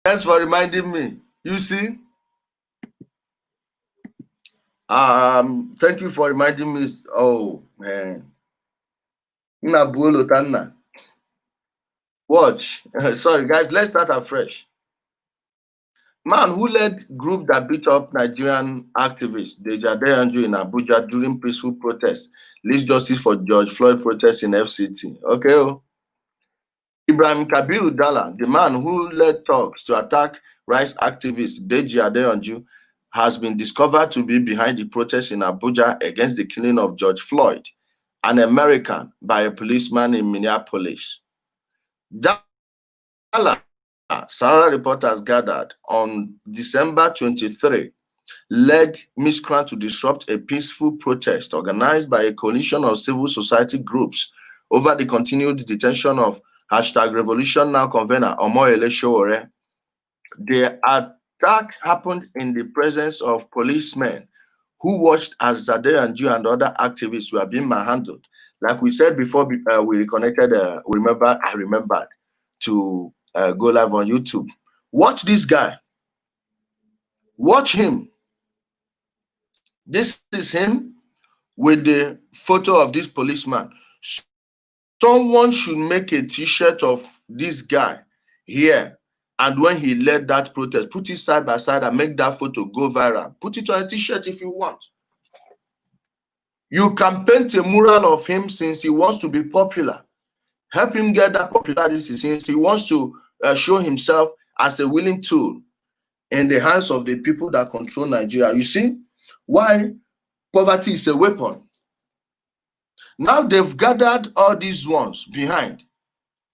Thanks for reminding me. You see? Thank you for reminding me. Oh man. Watch. Sorry, guys, let's start afresh. Man who led group that beat up Nigerian activists, Deja Deyanju in Abuja during peaceful protests, leads justice for George Floyd protests in FCT. Okay. Oh. Ibrahim Kabiru Dalla, the man who led talks to attack rights activist Deji Adeyanju, has been discovered to be behind the protests in Abuja against the killing of George Floyd, an American, by a policeman in Minneapolis. Dalla, Sahara reporters gathered on December 23, led miscreants to disrupt a peaceful protest organized by a coalition of civil society groups over the continued detention of #RevolutionNow convener Omoyele Sowore. The attack happened in the presence of policemen who watched as Adeyanju and other activists were being manhandled. Like we said before, we reconnected. I remembered to go live on YouTube. Watch this guy. Watch him. This is him with the photo of this policeman. Someone should make a t-shirt of this guy here, and when he led that protest, put it side by side and make that photo go viral. Put it on a t-shirt if you want. You can paint a mural of him since he wants to be popular. Help him get that popularity since he wants to show himself as a willing tool in the hands of the people that control Nigeria. You see why poverty is a weapon. Now they've gathered all these ones behind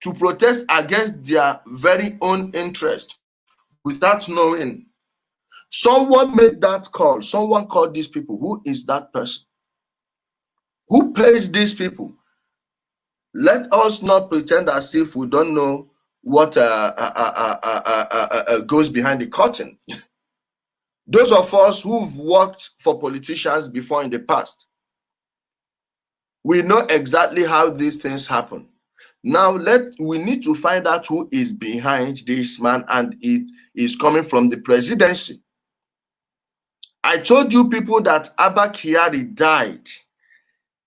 to protest against their very own interest without knowing. Someone made that call. Someone called these people. Who is that person? Who paid these people? Let us not pretend as if we don't know what goes behind the curtain. Those of us who've worked for politicians before in the past, we know exactly how these things happen. Now we need to find out who is behind this man, and it is coming from the presidency. I told you people that Abba Kyari died.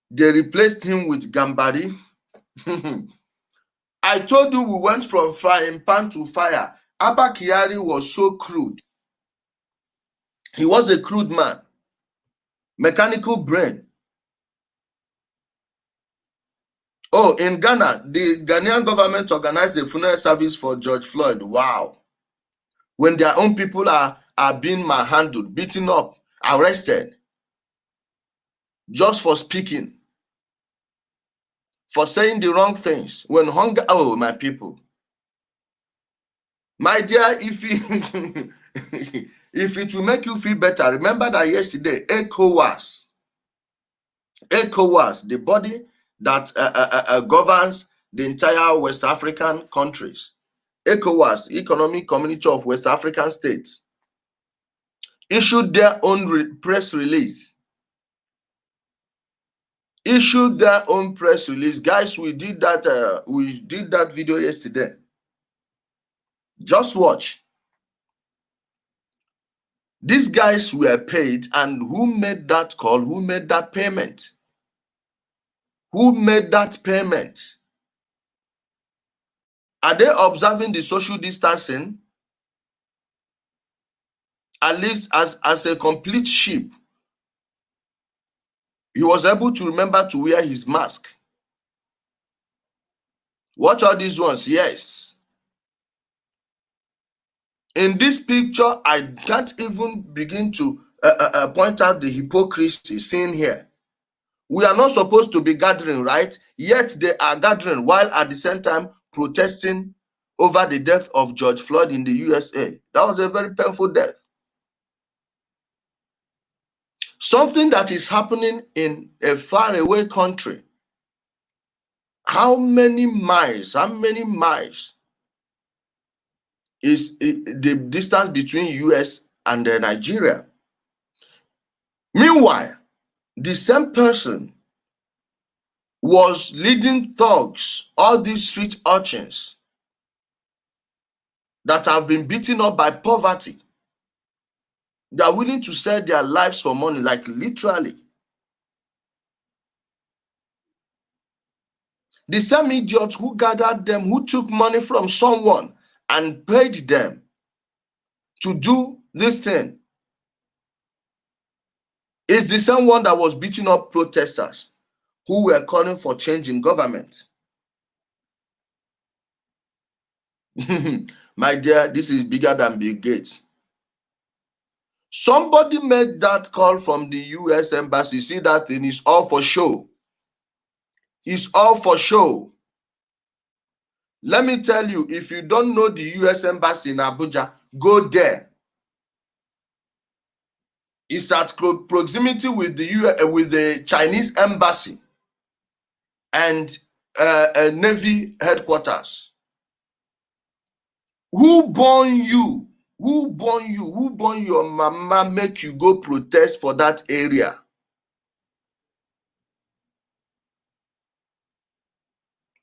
They replaced him with Gambari. I told you we went from frying pan to fire. Abba Kyari was so crude. He was a crude man. Mechanical brain. Oh, in Ghana, the Ghanaian government organized a funeral service for George Floyd. Wow. When their own people are being manhandled, beaten up, arrested, just for speaking, for saying the wrong things. When hunger, oh, my people. My dear, if it will make you feel better, remember that yesterday, ECOWAS, the body that governs the entire West African countries, ECOWAS, Economic Community of West African States, issued their own press release. Guys, we did that video yesterday. Just watch. These guys were paid, and who made that call? Who made that payment? Who made that payment? Are they observing the social distancing? At least as a complete sheep, he was able to remember to wear his mask. Watch all these ones. Yes. In this picture, I can't even begin to point out the hypocrisy seen here. We are not supposed to be gathering, right? Yet they are gathering while at the same time protesting over the death of George Floyd in the USA. That was a very painful death. Something that is happening in a faraway country. How many miles is the distance between US and Nigeria? Meanwhile, the same person was leading thugs, all these street urchins, that have been beaten up by poverty. They are willing to sell their lives for money, like literally. The same idiots who gathered them, who took money from someone and paid them to do this thing, is the same one that was beating up protesters who were calling for change in government. My dear, this is bigger than Bill Gates. Somebody made that call from the US Embassy. See, that thing is all for show. It's all for show. Let me tell you, if you don't know the US Embassy in Abuja, go there. It's at proximity with the Chinese Embassy and Navy headquarters. Who born you? Who born you? Who born your mama make you go protest for that area?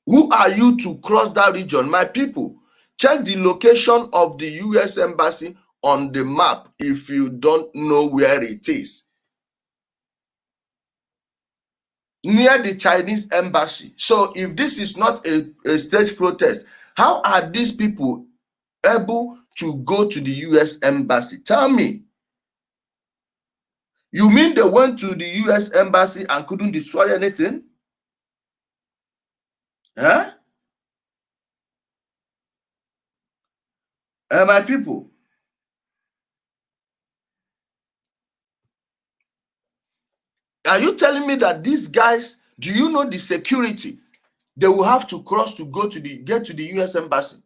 Who are you to cross that region? My people, check the location of the US Embassy on the map if you don't know where it is. Near the Chinese Embassy. So if this is not a stage protest, how are these people able to go to the US Embassy? Tell me. You mean they went to the US Embassy and couldn't destroy anything? Huh? My people, are you telling me that these guys, do you know the security they will have to cross to get to the US Embassy?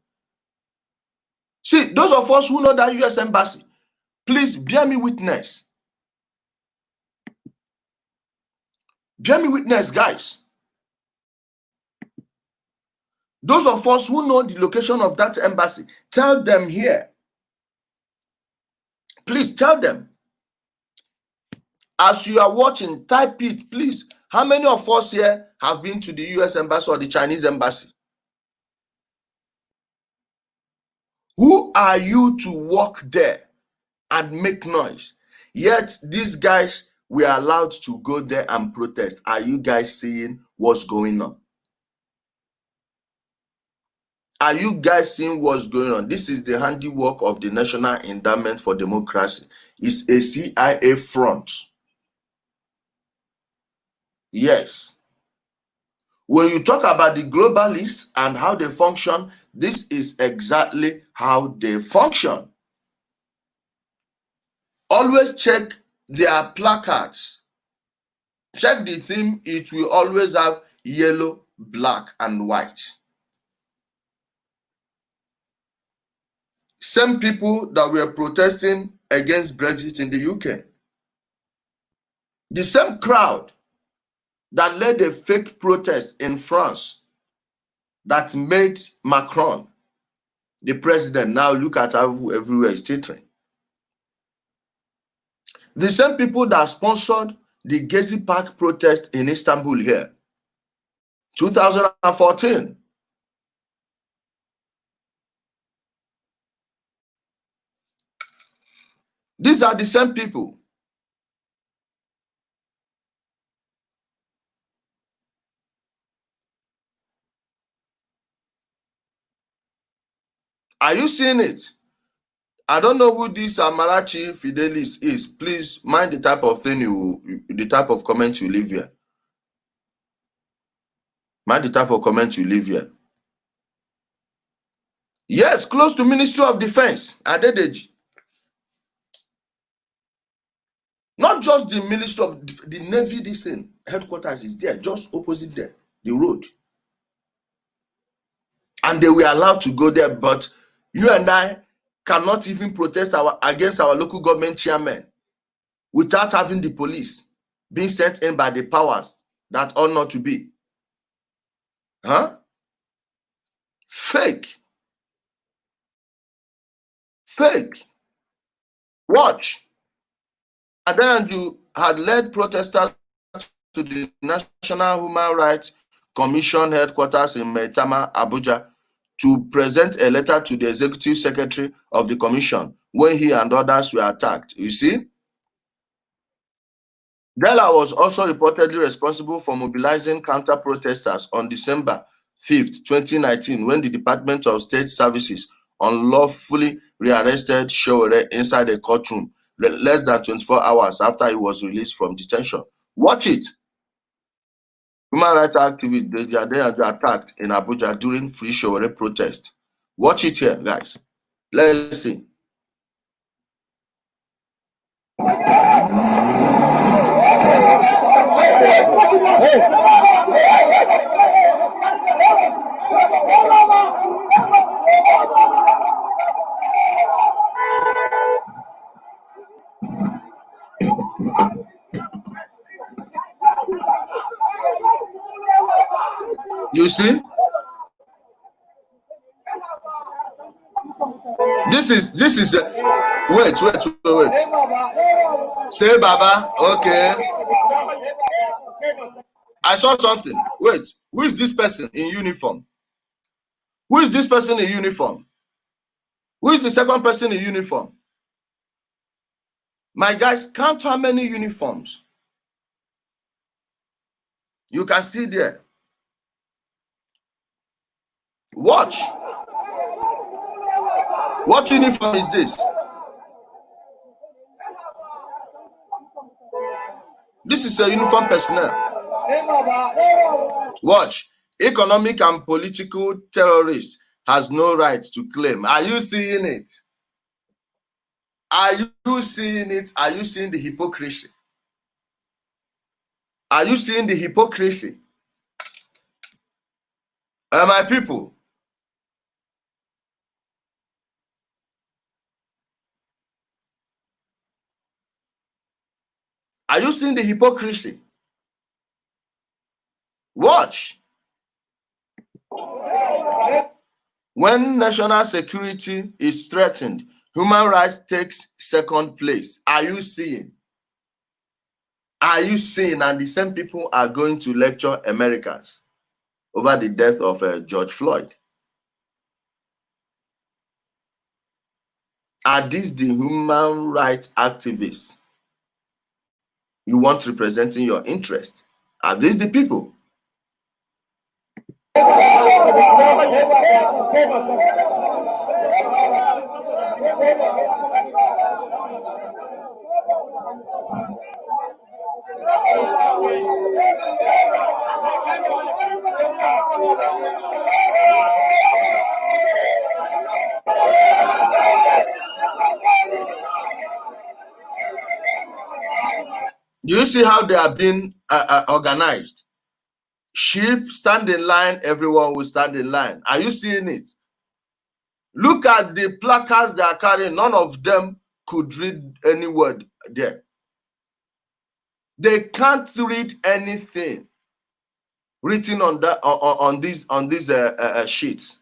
See, those of us who know that US Embassy, please bear me witness. Bear me witness, guys. Those of us who know the location of that embassy, tell them here. Please tell them. As you are watching, type it, please. How many of us here have been to the US Embassy or the Chinese Embassy? Who are you to walk there and make noise? Yet these guys were allowed to go there and protest. Are you guys seeing what's going on? Are you guys seeing what's going on? This is the handiwork of the National Endowment for Democracy. It's a CIA front. Yes. When you talk about the globalists and how they function, this is exactly how they function. Always check their placards. Check the theme. It will always have yellow, black, and white. Same people that were protesting against Brexit in the UK. The same crowd that led a fake protest in France that made Macron the president. Now look at how everywhere is tittering. The same people that sponsored the Gezi Park protest in Istanbul here, 2014. These are the same people. Are you seeing it? I don't know who this Amarachi Fidelis is. Please mind the type of thing the type of comment you leave here. Mind the type of comment you leave here. Yes, close to Ministry of Defense, Adedeji. Not just the Ministry of the Navy, this thing, headquarters is there, just opposite there, the road. And they were allowed to go there, but you and I cannot even protest against our local government chairman without having the police being sent in by the powers that ought not to be. Huh? Fake. Fake. Watch. And then you had led protesters to the National Human Rights Commission headquarters in Maitama, Abuja, to present a letter to the executive secretary of the commission when he and others were attacked. You see? Della was also reportedly responsible for mobilizing counter-protesters on December 5th, 2019, when the Department of State Services unlawfully rearrested Showore inside a courtroom less than 24 hours after he was released from detention. Watch it. Human rights activists, they are attacked in Abuja during Free Showore protest. Watch it here, guys. Let's see. You see? This is wait. Say Baba. Okay. I saw something. Wait, who is this person in uniform? Who is this person in uniform? Who is the second person in uniform? My guys, count how many uniforms you can see there. Watch. What uniform is this? This is a uniform personnel. Watch. Economic and political terrorist has no right to claim. Are you seeing it? Are you seeing it? Are you seeing the hypocrisy? Are you seeing the hypocrisy? My people, are you seeing the hypocrisy? Watch. When national security is threatened, human rights takes second place. Are you seeing? Are you seeing? And the same people are going to lecture Americans over the death of George Floyd. Are these the human rights activists you want representing your interest? Are these the people? Do you see how they are being organized? Sheep stand in line, everyone will stand in line. Are you seeing it? Look at the placards they are carrying. None of them could read any word there. They can't read anything written on that on these sheets.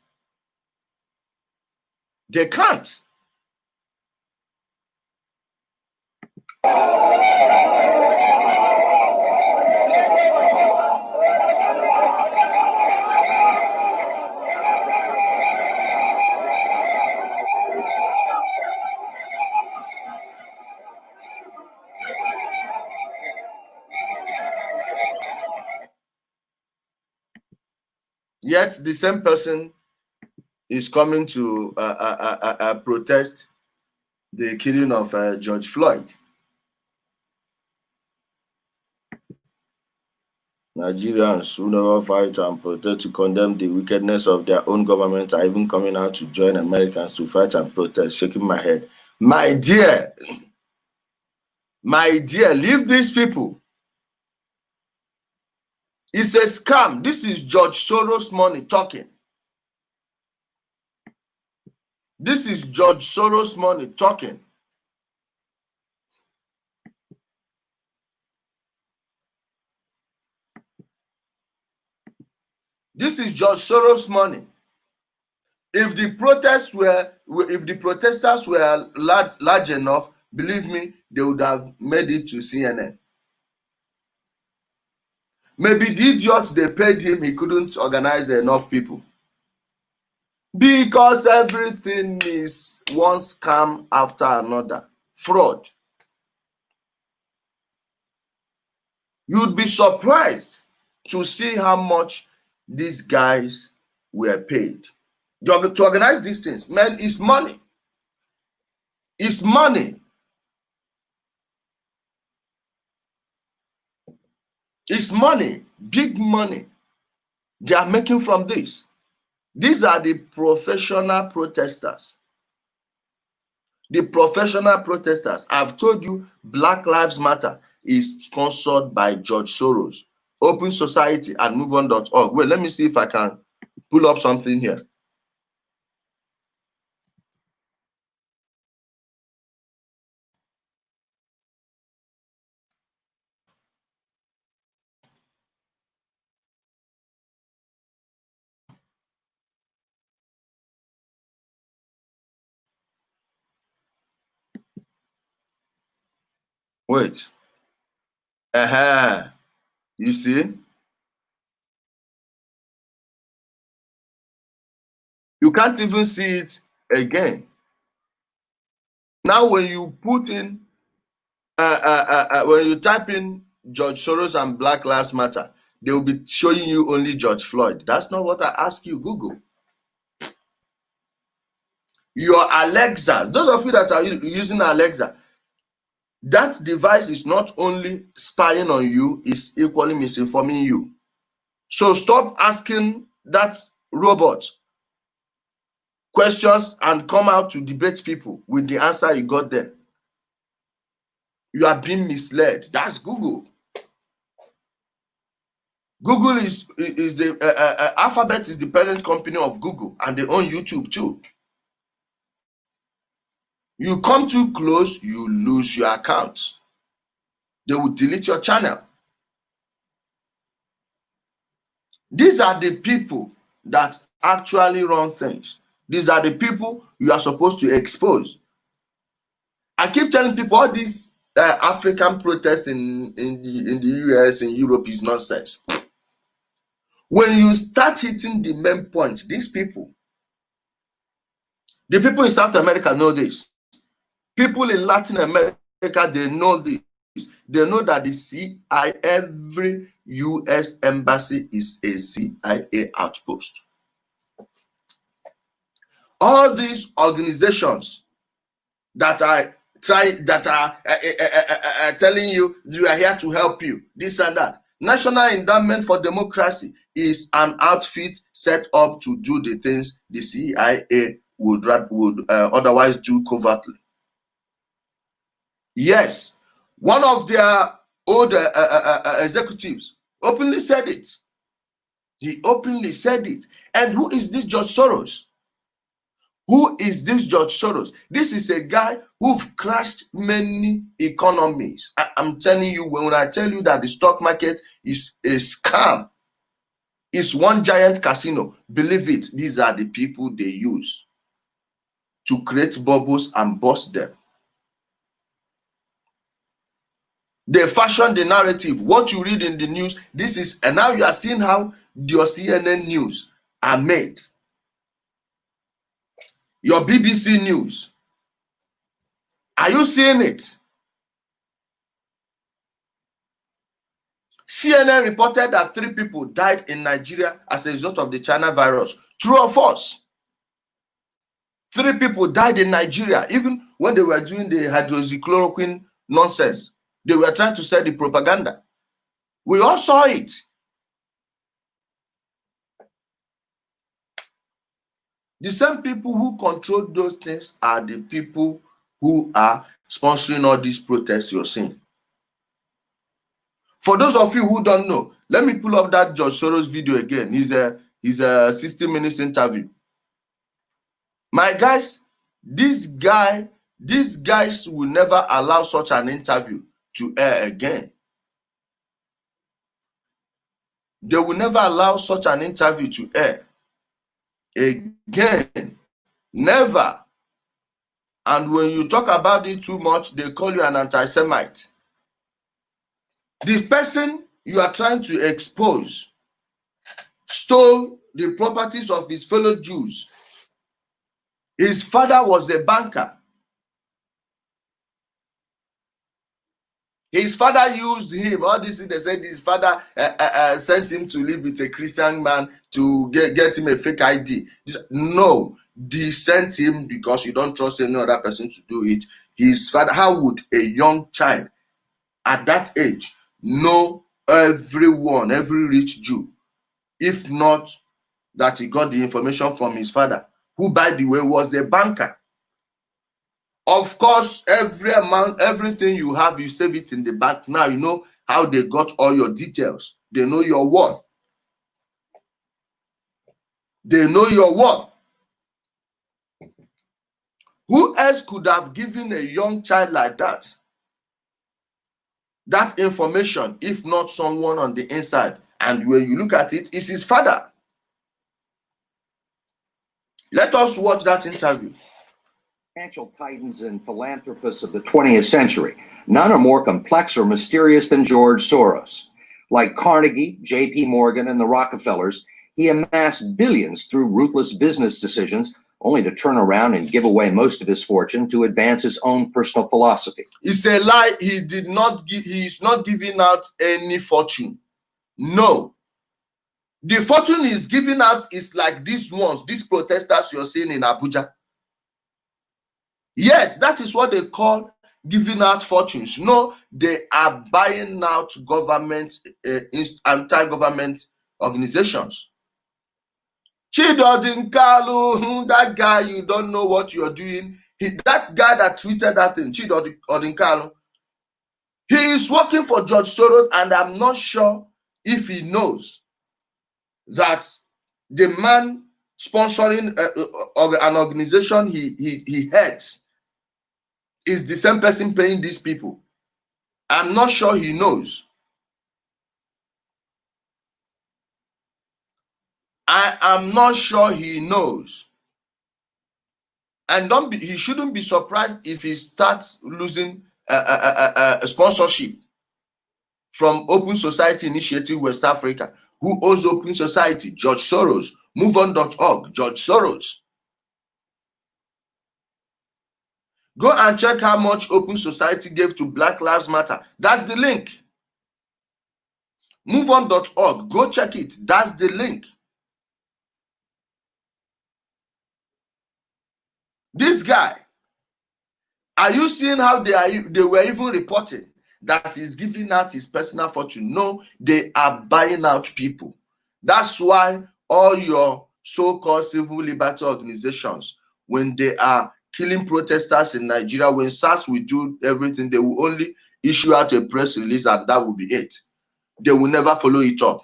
They can't. Yet the same person is coming to protest the killing of George Floyd. Nigerians who never fight and protest to condemn the wickedness of their own government are even coming out to join Americans to fight and protest, shaking my head. My dear, leave these people. It's a scam. This is George Soros money talking. This is George Soros money talking. This is George Soros money. If the protesters were large enough, believe me, they would have made it to CNN. Maybe the idiot they paid him, he couldn't organize enough people. Because everything is one scam after another. Fraud. You'd be surprised to see how much these guys were paid to organize these things. Man, it's money. It's money. It's money. Big money they are making from this. These are the professional protesters. The professional protesters. I've told you Black Lives Matter is sponsored by George Soros, Open Society, and MoveOn.org. Wait, let me see if I can pull up something here. Wait. You see? You can't even see it again. Now, when you put in, when you type in George Soros and Black Lives Matter, they will be showing you only George Floyd. That's not what I ask you, Google. Your Alexa, those of you that are using Alexa, that device is not only spying on you, it's equally misinforming you. So stop asking that robot questions and come out to debate people with the answer you got there. You are being misled. That's Google. Google is the Alphabet is the parent company of Google, and they own YouTube too. You come too close, you lose your account. They will delete your channel. These are the people that actually run things. These are the people you are supposed to expose. I keep telling people all these African protests in the US, in Europe is nonsense. When you start hitting the main point, these people, the people in South America know this. People in Latin America, they know this. They know that the CIA, every US embassy is a CIA outpost. All these organizations that are telling you we are here to help you, this and that. National Endowment for Democracy is an outfit set up to do the things the CIA would otherwise do covertly. Yes, one of their old executives openly said it. He openly said it. And who is this George Soros? Who is this George Soros? This is a guy who crashed many economies. I'm telling you, when I tell you that the stock market is a scam, it's one giant casino, believe it, these are the people they use to create bubbles and bust them. They fashion the narrative. What you read in the news, this is, and now you are seeing how your CNN news are made. Your BBC news. Are you seeing it? CNN reported that 3 people died in Nigeria as a result of the China virus. True or false? 3 people died in Nigeria, even when they were doing the hydroxychloroquine nonsense. They were trying to sell the propaganda. We all saw it. The same people who control those things are the people who are sponsoring all these protests you're seeing. For those of you who don't know, let me pull up that George Soros video again. He's a 60 minutes interview. My guys, these guys will never allow such an interview to air again. They will never allow such an interview to air again. Never. And when you talk about it too much, they call you an anti-Semite. The person you are trying to expose stole the properties of his fellow Jews His father was a banker. His father used him. All this, they said his father sent him to live with a Christian man to get him a fake ID. No, they sent him because you don't trust any other person to do it. His father, how would a young child at that age know everyone, every rich Jew, if not that he got the information from his father, who, by the way, was a banker? Of course, every amount, everything you have, you save it in the bank. Now you know how they got all your details. They know your worth. They know your worth. Who else could have given a young child like that information, if not someone on the inside? And when you look at it, it's his father. Let us watch that interview. Financial titans and philanthropists of the 20th century. None are more complex or mysterious than George Soros. Like Carnegie, J.P. Morgan, and the Rockefellers, he amassed billions through ruthless business decisions, only to turn around and give away most of his fortune to advance his own personal philosophy. It's a lie. He did not give. He is not giving out any fortune. No. The fortune he's giving out is like these ones, these protesters you're seeing in Abuja. Yes, that is what they call giving out fortunes. No, they are buying out government, anti-government organizations. Chidodin Kalu, that guy, you don't know what you're doing. That guy that tweeted that thing, Chidodin Kalu, he is working for George Soros, and I'm not sure if he knows that the man sponsoring an organization he heads is the same person paying these people. I'm not sure he knows. I am not sure he knows. And he shouldn't be surprised if he starts losing a sponsorship from Open Society Initiative West Africa. Who owns Open Society? George Soros. MoveOn.org, George Soros. Go and check how much Open Society gave to Black Lives Matter. That's the link. MoveOn.org. Go check it. That's the link. This guy, are you seeing how they were even reporting that he's giving out his personal fortune? No, they are buying out people. That's why all your so-called civil liberty organizations, when they are killing protesters in Nigeria, when SARS will do everything, they will only issue out a press release and that will be it. They will never follow it up.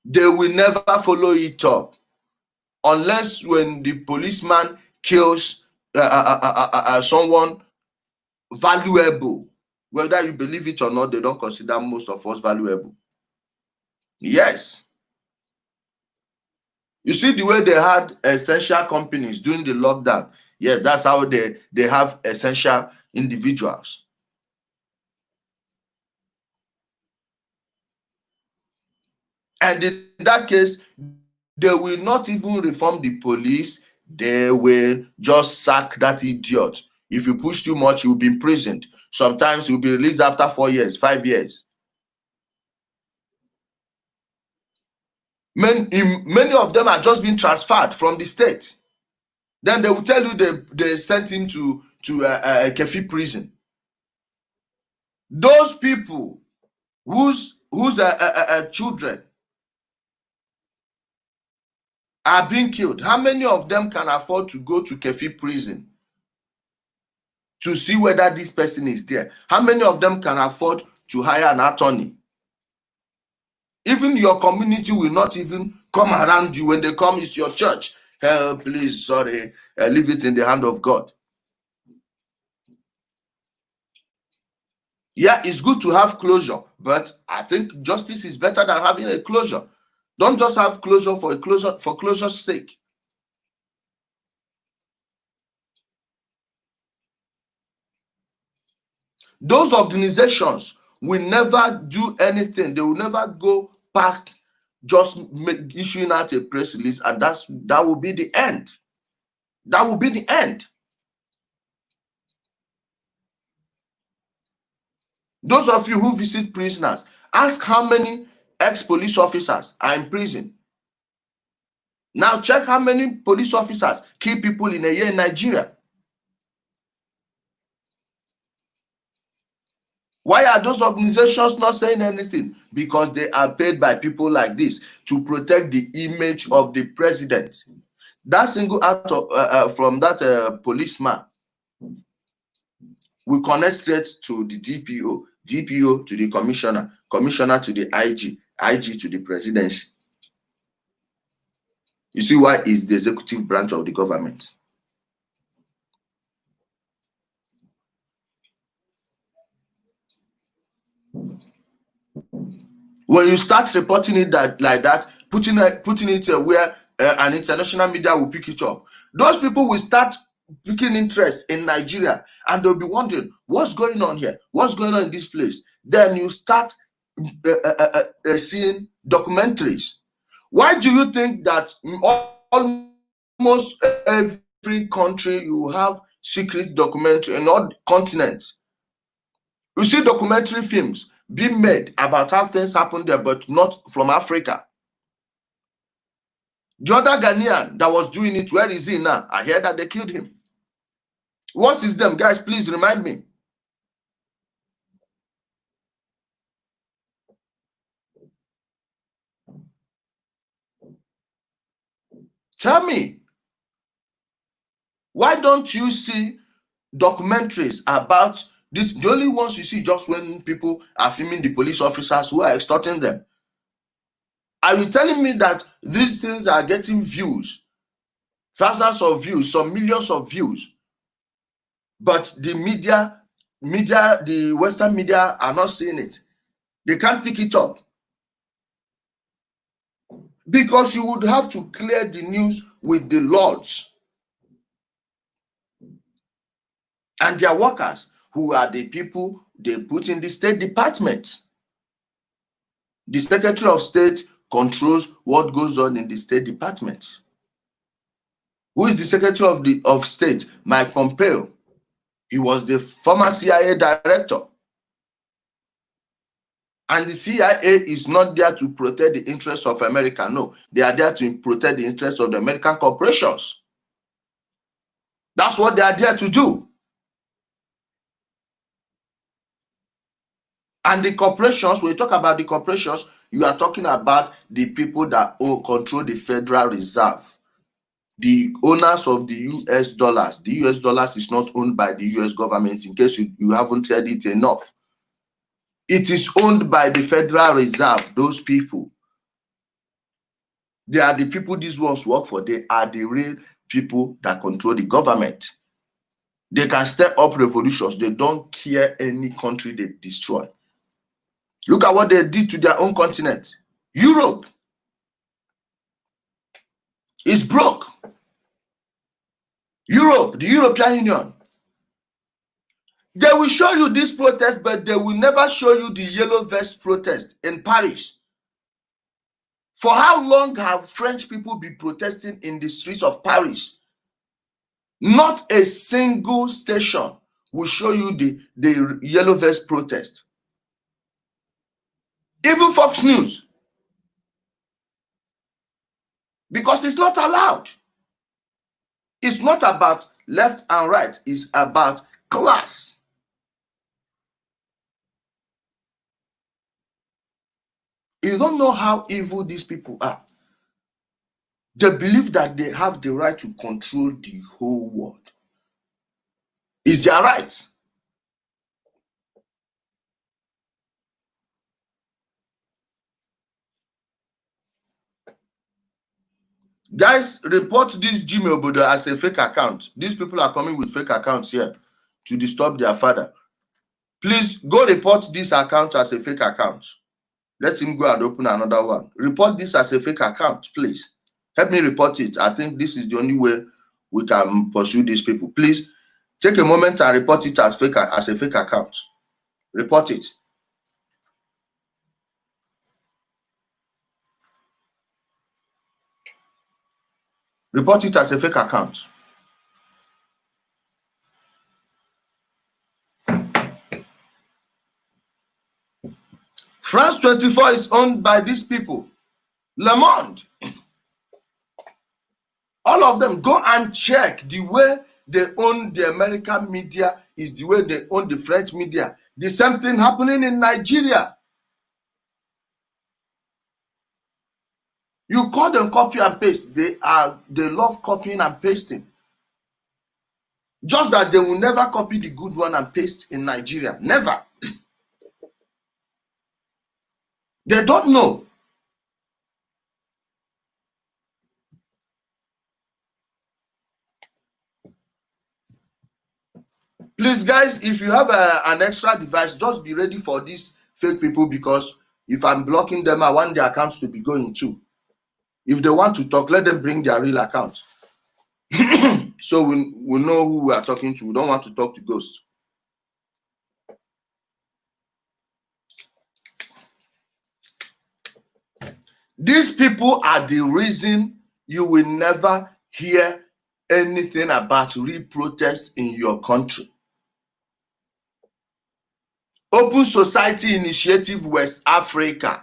They will never follow it up. Unless when the policeman kills someone valuable, whether you believe it or not, they don't consider most of us valuable. Yes. You see the way they had essential companies during the lockdown. Yes, that's how they have essential individuals. And in that case, they will not even reform the police. They will just sack that idiot. If you push too much, you'll be imprisoned. Sometimes you'll be released after 4 years, 5 years. Many of them are just being transferred from the state. Then they will tell you they sent him to a Kefi prison. Those people whose children are being killed, how many of them can afford to go to Kefi prison to see whether this person is there? How many of them can afford to hire an attorney? Even your community will not even come around you. When they come, it's your church. Please, sorry, leave it in the hand of God. Yeah, it's good to have closure, but I think justice is better than having a closure. Don't just have closure for closure's sake. Those organizations will never do anything. They will never go past just issuing out a press release, and that will be the end. That will be the end. Those of you who visit prisoners, ask how many ex-police officers are in prison. Now check how many police officers kill people in a year in Nigeria. Why are those organizations not saying anything? Because they are paid by people like this to protect the image of the president. That single act of, from that policeman will connect straight to the DPO, DPO to the commissioner, commissioner to the IG, IG to the presidency. You see why it's the executive branch of the government. When you start reporting it like that, putting it where an international media will pick it up, those people will start picking interest in Nigeria, and they'll be wondering what's going on here, what's going on in this place. Then you start seeing documentaries. Why do you think that almost every country you have secret documentary in all continents? You see documentary films being made about how things happen there, but not from Africa. The other Ghanaian that was doing it, where is he now? I heard that they killed him. What's his name? Guys, please remind me. Tell me. Why don't you see documentaries about this? The only ones you see just when people are filming the police officers who are extorting them. Are you telling me that these things are getting views, thousands of views, some millions of views, but the media, the Western media are not seeing it? They can't pick it up. Because you would have to clear the news with the lords and their workers, who are the people they put in the State Department. The Secretary of State controls what goes on in the State Department. Who is the Secretary of State? Mike Pompeo. He was the former CIA director. And the CIA is not there to protect the interests of America. No, they are there to protect the interests of the American corporations. That's what they are there to do. And the corporations, when you talk about the corporations, you are talking about the people that control the Federal Reserve, the owners of the US dollars. The US dollars is not owned by the US government, in case you haven't heard it enough. It is owned by the Federal Reserve, those people. They are the people these ones work for. They are the real people that control the government. They can step up revolutions. They don't care any country they destroy. Look at what they did to their own continent. Europe is broke. Europe, the European Union. They will show you this protest, but they will never show you the yellow vest protest in Paris. For how long have French people been protesting in the streets of Paris? Not a single station will show you the yellow vest protest. Even Fox News. Because it's not allowed. It's not about left and right. It's about class. You don't know how evil these people are. They believe that they have the right to control the whole world. It's their right. Guys, report this Gmail Bodo as a fake account. These people are coming with fake accounts here to disturb their father. Please go report this account as a fake account. Let him go and open another one. Report this as a fake account, please. Help me report it. I think this is the only way we can pursue these people. Please take a moment and report it as a fake account. Report it. Report it as a fake account. France 24 is owned by these people. Le Monde. All of them, go and check. The way they own the American media is the way they own the French media. The same thing happening in Nigeria. You call them copy and paste. They love copying and pasting. Just that they will never copy the good one and paste in Nigeria. Never. They don't know. Please, guys, if you have an extra device, just be ready for these fake people, because if I'm blocking them, I want their accounts to be going too. If they want to talk, let them bring their real account. So we know who we are talking to. We don't want to talk to ghosts. These people are the reason you will never hear anything about real protest in your country. Open Society Initiative West Africa.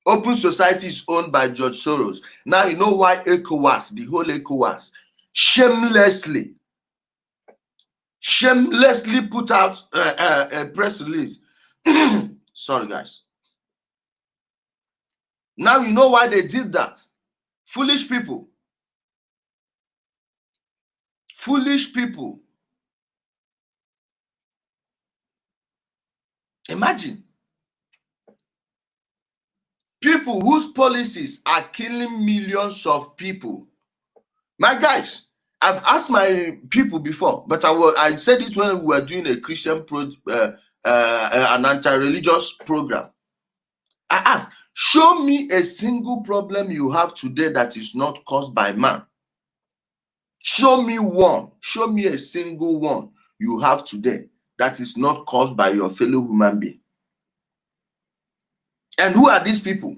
Open Society is owned by George Soros. Now you know why ECOWAS, the whole ECOWAS, shamelessly put out a press release. Sorry, guys. Now you know why they did that. Foolish people. Foolish people. Imagine. People whose policies are killing millions of people. My guys, I've asked my people before, but I said it when we were doing a Christian an anti-religious program. I asked, show me a single problem you have today that is not caused by man. Show me one. Show me a single one you have today that is not caused by your fellow human being. And who are these people?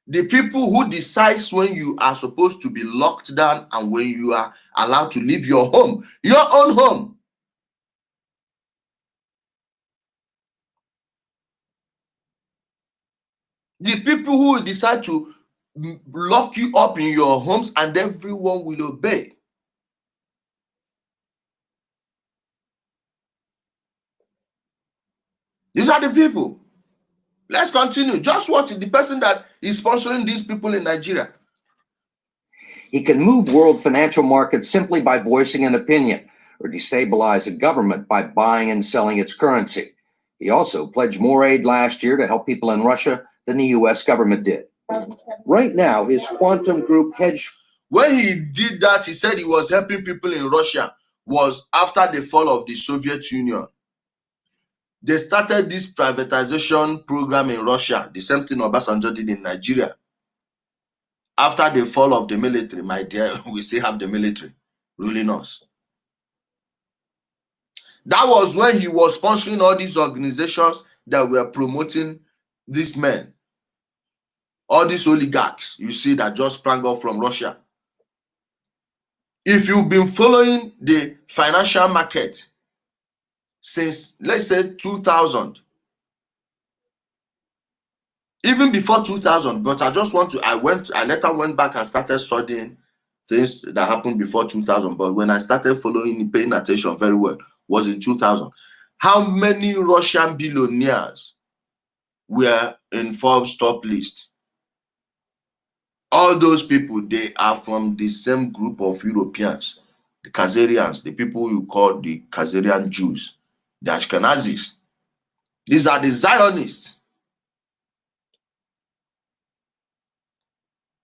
The people who decides when you are supposed to be locked down and when you are allowed to leave your home, your own home. The people who decide to lock you up in your homes and everyone will obey. These are the people. Let's continue. Just watch the person that is sponsoring these people in Nigeria. He can move world financial markets simply by voicing an opinion, or destabilize a government by buying and selling its currency. He also pledged more aid last year to help people in Russia than the U.S. government did. Right now, his quantum group hedge... When he did that, he said he was helping people in Russia, was after the fall of the Soviet Union. They started this privatization program in Russia, the same thing Obasanjo did in Nigeria. After the fall of the military, my dear, we still have the military ruling us. That was when he was sponsoring all these organizations that were promoting these men. All these oligarchs, you see, that just sprang up from Russia. If you've been following the financial market since, let's say, 2000, even before 2000, but I just want to, I later went back and started studying things that happened before 2000, but when I started following, paying attention very well, was in 2000. How many Russian billionaires were in Forbes top list? All those people, they are from the same group of Europeans, the Khazarians, the people you call the Khazarian Jews, the Ashkenazis. These are the Zionists.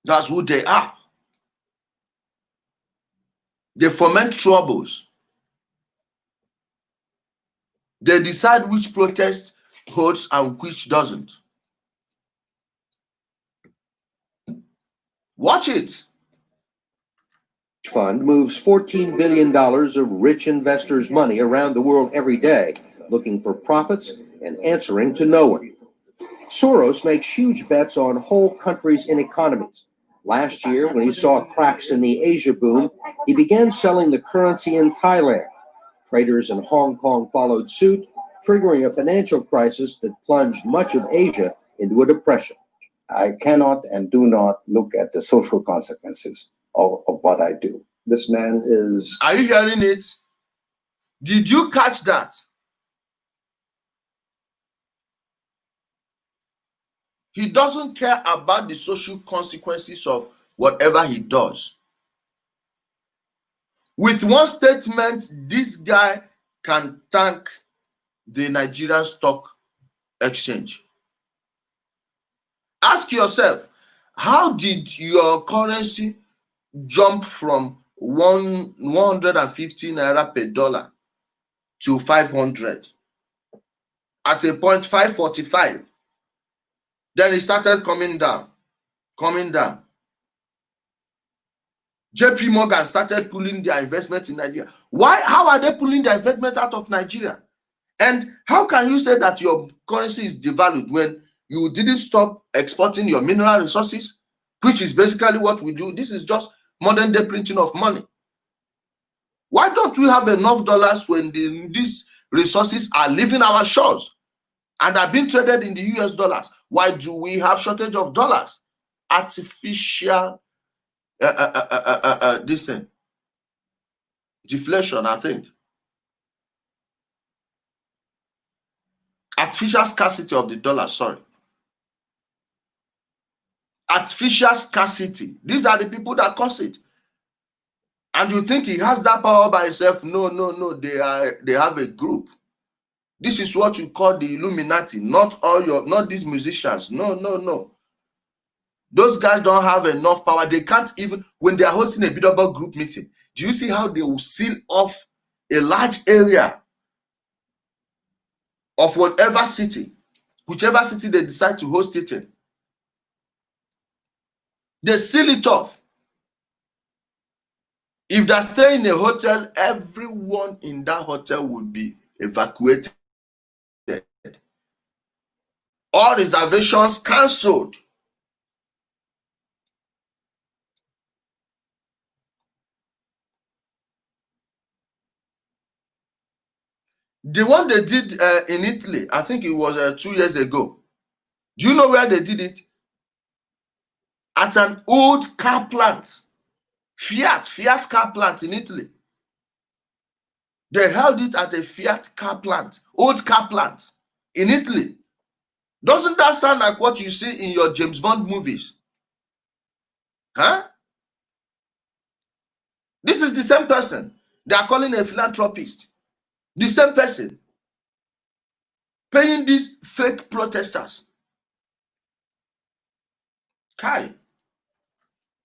That's who they are. They foment troubles. They decide which protest holds and which doesn't. Watch it. Fund moves $14 billion of rich investors' money around the world every day, looking for profits and answering to no one. Soros makes huge bets on whole countries and economies, Last year, when he saw cracks in the Asia boom, he began selling the currency in Thailand. Traders in Hong Kong followed suit, triggering a financial crisis that plunged much of Asia into a depression. I cannot and do not look at the social consequences of what I do. This man is... Are you hearing it? Did you catch that? He doesn't care about the social consequences of whatever he does. With one statement, this guy can thank the Nigerian Stock Exchange. Ask yourself, how did your currency jump from 150 naira per dollar to 500? At a point, 545. Then it started coming down. JP Morgan started pulling their investment in Nigeria. Why? How are they pulling their investment out of Nigeria? And how can you say that your currency is devalued when you didn't stop exporting your mineral resources, which is basically what we do? This is just modern day printing of money. Why don't we have enough dollars when these resources are leaving our shores and are being traded in the US dollars? Why do we have shortage of dollars? Artificial this thing, deflation, I think. Artificial scarcity of the dollar, sorry. Artificial scarcity. These are the people that cause it. And you think he has that power by himself? No. They have a group. This is what you call the Illuminati, not these musicians. No. Those guys don't have enough power. They can't even, when they are hosting a Bilderberg group meeting, do you see how they will seal off a large area of whatever city, whichever city they decide to host it in? They seal it off. If they stay in a hotel, everyone in that hotel will be evacuated. All reservations cancelled. The one they did in Italy, I think it was 2 years ago. Do you know where they did it? At an old car plant. Fiat car plant in Italy. They held it at a Fiat car plant, old car plant in Italy. Doesn't that sound like what you see in your James Bond movies? Huh? This is the same person they are calling a philanthropist. The same person paying these fake protesters. Kai.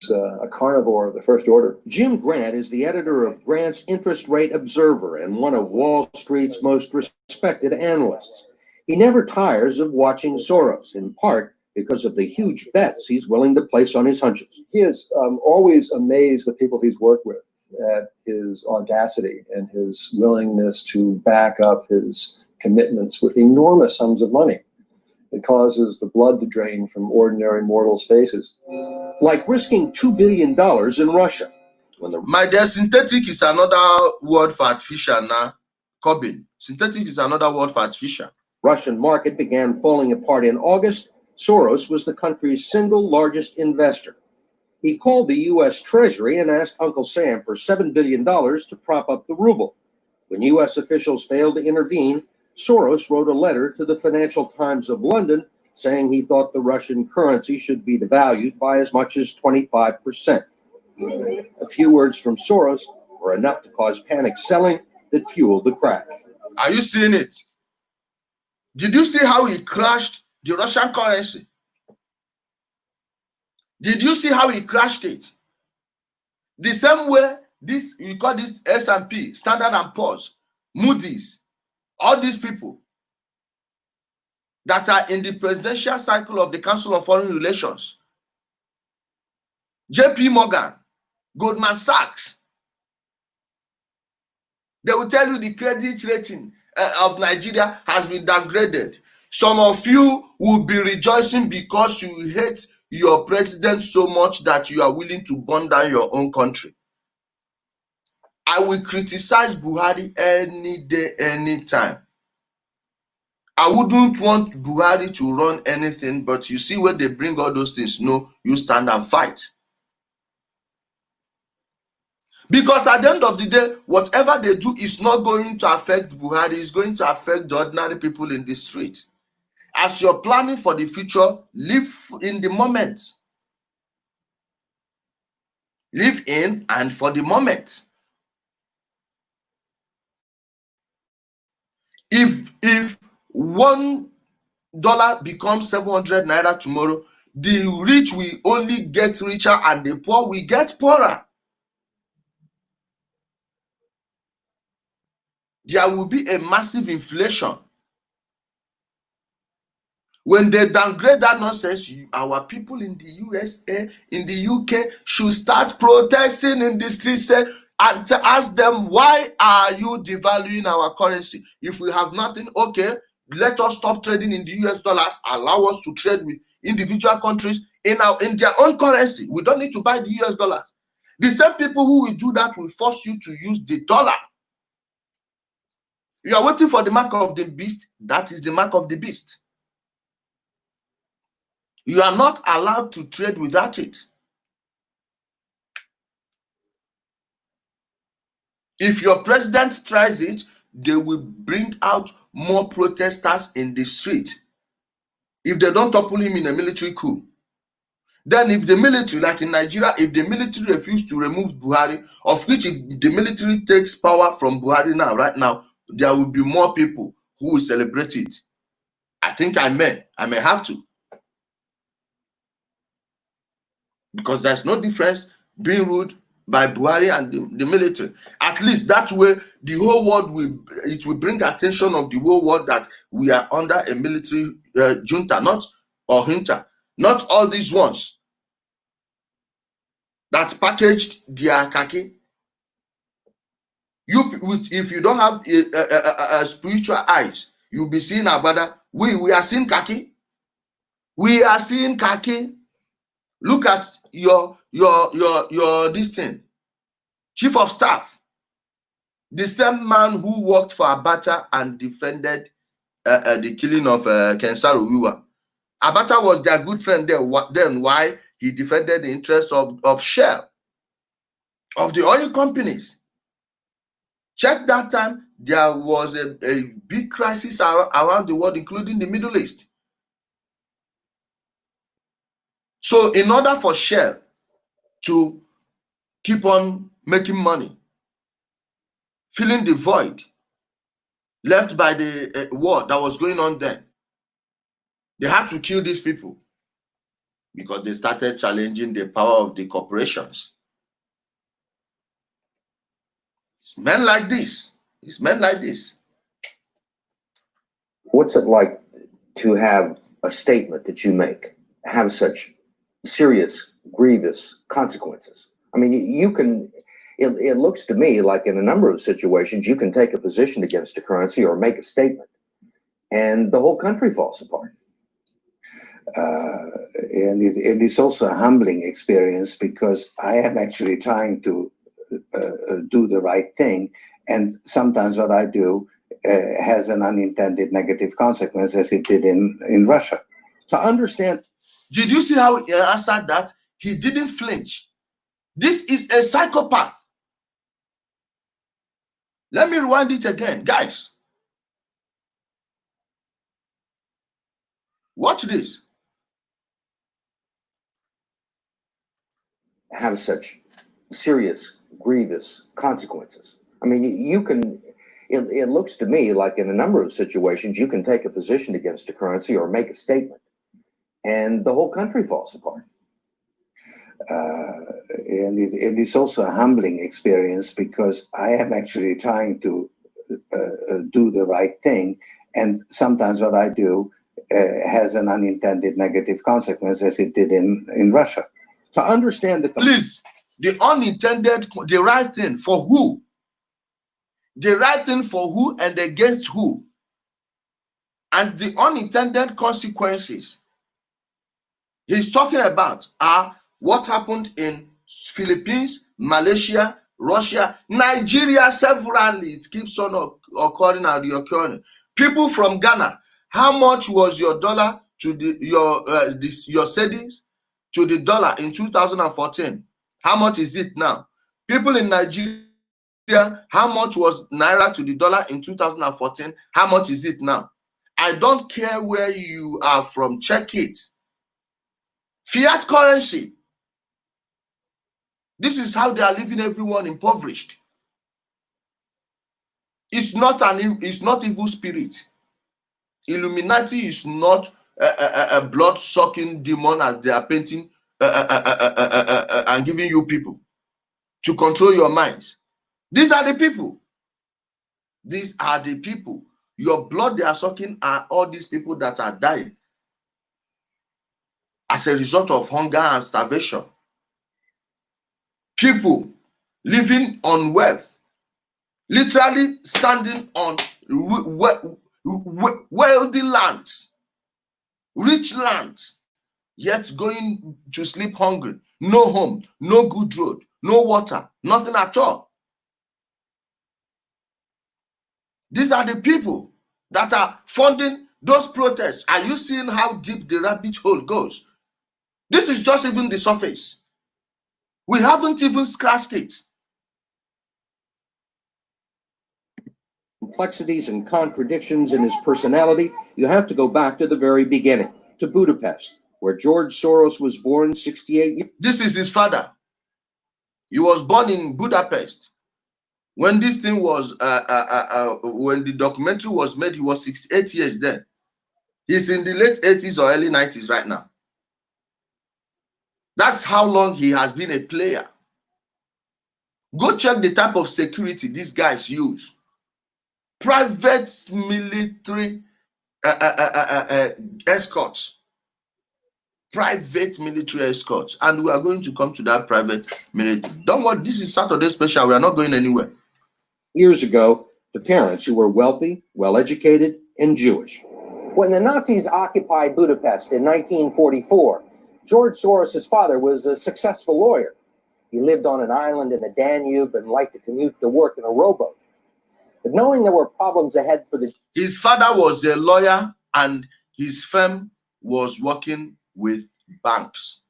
It's a carnivore of the first order. Jim Grant is the editor of Grant's Interest Rate Observer and one of Wall Street's most respected analysts. He never tires of watching Soros, in part because of the huge bets he's willing to place on his hunches. He has always amazed the people he's worked with at his audacity and his willingness to back up his commitments with enormous sums of money. It causes the blood to drain from ordinary mortals' faces. Like risking $2 billion in Russia. My dear, synthetic is another word for artificial now. Corbin. Synthetic is another word for artificial. Russian market began falling apart in August. Soros was the country's single largest investor. He called the U.S. Treasury and asked Uncle Sam for $7 billion to prop up the ruble. When U.S. officials failed to intervene, Soros wrote a letter to the Financial Times of London saying he thought the Russian currency should be devalued by as much as 25%. A few words from Soros were enough to cause panic selling that fueled the crash. Are you seeing it? Did you see how he crashed the Russian currency? Did you see how he crashed it? The same way this, you call this S&P, Standard & Poor's, Moody's, all these people that are in the presidential cycle of the Council of Foreign Relations, JP Morgan, Goldman Sachs, they will tell you the credit rating of Nigeria has been downgraded. Some of you will be rejoicing because you hate your president so much that you are willing to burn down your own country. I will criticize Buhari any day, anytime. I wouldn't want Buhari to run anything, but you see when they bring all those things, no, you stand and fight. Because at the end of the day, whatever they do is not going to affect Buhari, it's going to affect the ordinary people in the street. As you're planning for the future, live in the moment. Live in and for the moment. If $1 becomes 700 naira tomorrow, the rich will only get richer and the poor will get poorer. There will be a massive inflation. When they downgrade that nonsense, our people in the USA, in the UK, should start protesting in the streets and to ask them, why are you devaluing our currency? If we have nothing, okay, let us stop trading in the US dollars, allow us to trade with individual countries in their own currency. We don't need to buy the US dollars. The same people who will do that will force you to use the dollar. You are waiting for the mark of the beast. That is the mark of the beast. You are not allowed to trade without it. If your president tries it, they will bring out more protesters in the street. If they don't topple him in a military coup. Then if the military, like in Nigeria, if the military refuse to remove Buhari, of which if the military takes power from Buhari now, right now, there will be more people who will celebrate it. I think I may have to. Because there's no difference being ruled by Buhari and the military. At least that way, the whole world will bring attention of the whole world that we are under a military junta, not all these ones that packaged their khaki. If you don't have a spiritual eyes, you'll be seeing Abada. We are seeing khaki. We are seeing khaki. Look at your this thing, chief of staff, the same man who worked for Abacha and defended the killing of Kensaro Wiwa. Abacha was their good friend there. Then why he defended the interests of Shell, of the oil companies. Check that time, there was a big crisis around the world, including the Middle East. So in order for Shell to keep on making money, filling the void left by the war that was going on then, they had to kill these people because they started challenging the power of the corporations. It's men like this. It's men like this. What's it like to have a statement that you make have such serious, grievous consequences? I mean, you can, it looks to me like in a number of situations, you can take a position against a currency or make a statement and the whole country falls apart. And it's also a humbling experience because I am actually trying to do the right thing. And sometimes what I do has an unintended negative consequence, as it did in Russia. So understand. Did you see how he answered that? He didn't flinch. This is a psychopath. Let me rewind it again, guys. Watch this. Have such serious, grievous consequences. I mean, you can, it looks to me like in a number of situations, you can take a position against a currency or make a statement and the whole country falls apart. And it's also a humbling experience because I am actually trying to do the right thing. And sometimes what I do has an unintended negative consequence, as it did in Russia. So understand that. Please, the unintended, the right thing for who? The right thing for who and against who? And the unintended consequences he's talking about what happened in Philippines, Malaysia, Russia, Nigeria severally. It keeps on occurring and reoccurring. People from Ghana, how much was your dollar to your cedis to the dollar in 2014? How much is it now? People in Nigeria, how much was naira to the dollar in 2014? How much is it now? I don't care where you are from, check it. Fiat currency. This is how they are leaving everyone impoverished. It's not evil spirit. Illuminati is not a blood-sucking demon as they are painting and giving you people to control your minds. These are the people. These are the people. Your blood they are sucking are all these people that are dying as a result of hunger and starvation. People living on wealth, literally standing on wealthy lands, rich lands, yet going to sleep hungry. No home, no good road, no water, nothing at all. These are the people that are funding those protests. Are you seeing how deep the rabbit hole goes? This is just even the surface. We haven't even scratched it. Complexities and contradictions in his personality, you have to go back to the very beginning, to Budapest, where George Soros was born 68 years. This is his father. He was born in Budapest. When this thing was, when the documentary was made, he was 68 years then. He's in the late 80s or early 90s right now. That's how long he has been a player. Go check the type of security these guys use. Private military escorts. Private military escorts. And we are going to come to that private military. Don't worry, this is Saturday special. We are not going anywhere. Years ago, to parents who were wealthy, well-educated, and Jewish. When the Nazis occupied Budapest in 1944, George Soros' father was a successful lawyer. He lived on an island in the Danube and liked to commute to work in a rowboat. But knowing there were problems ahead for his father was a lawyer and his firm was working with banks.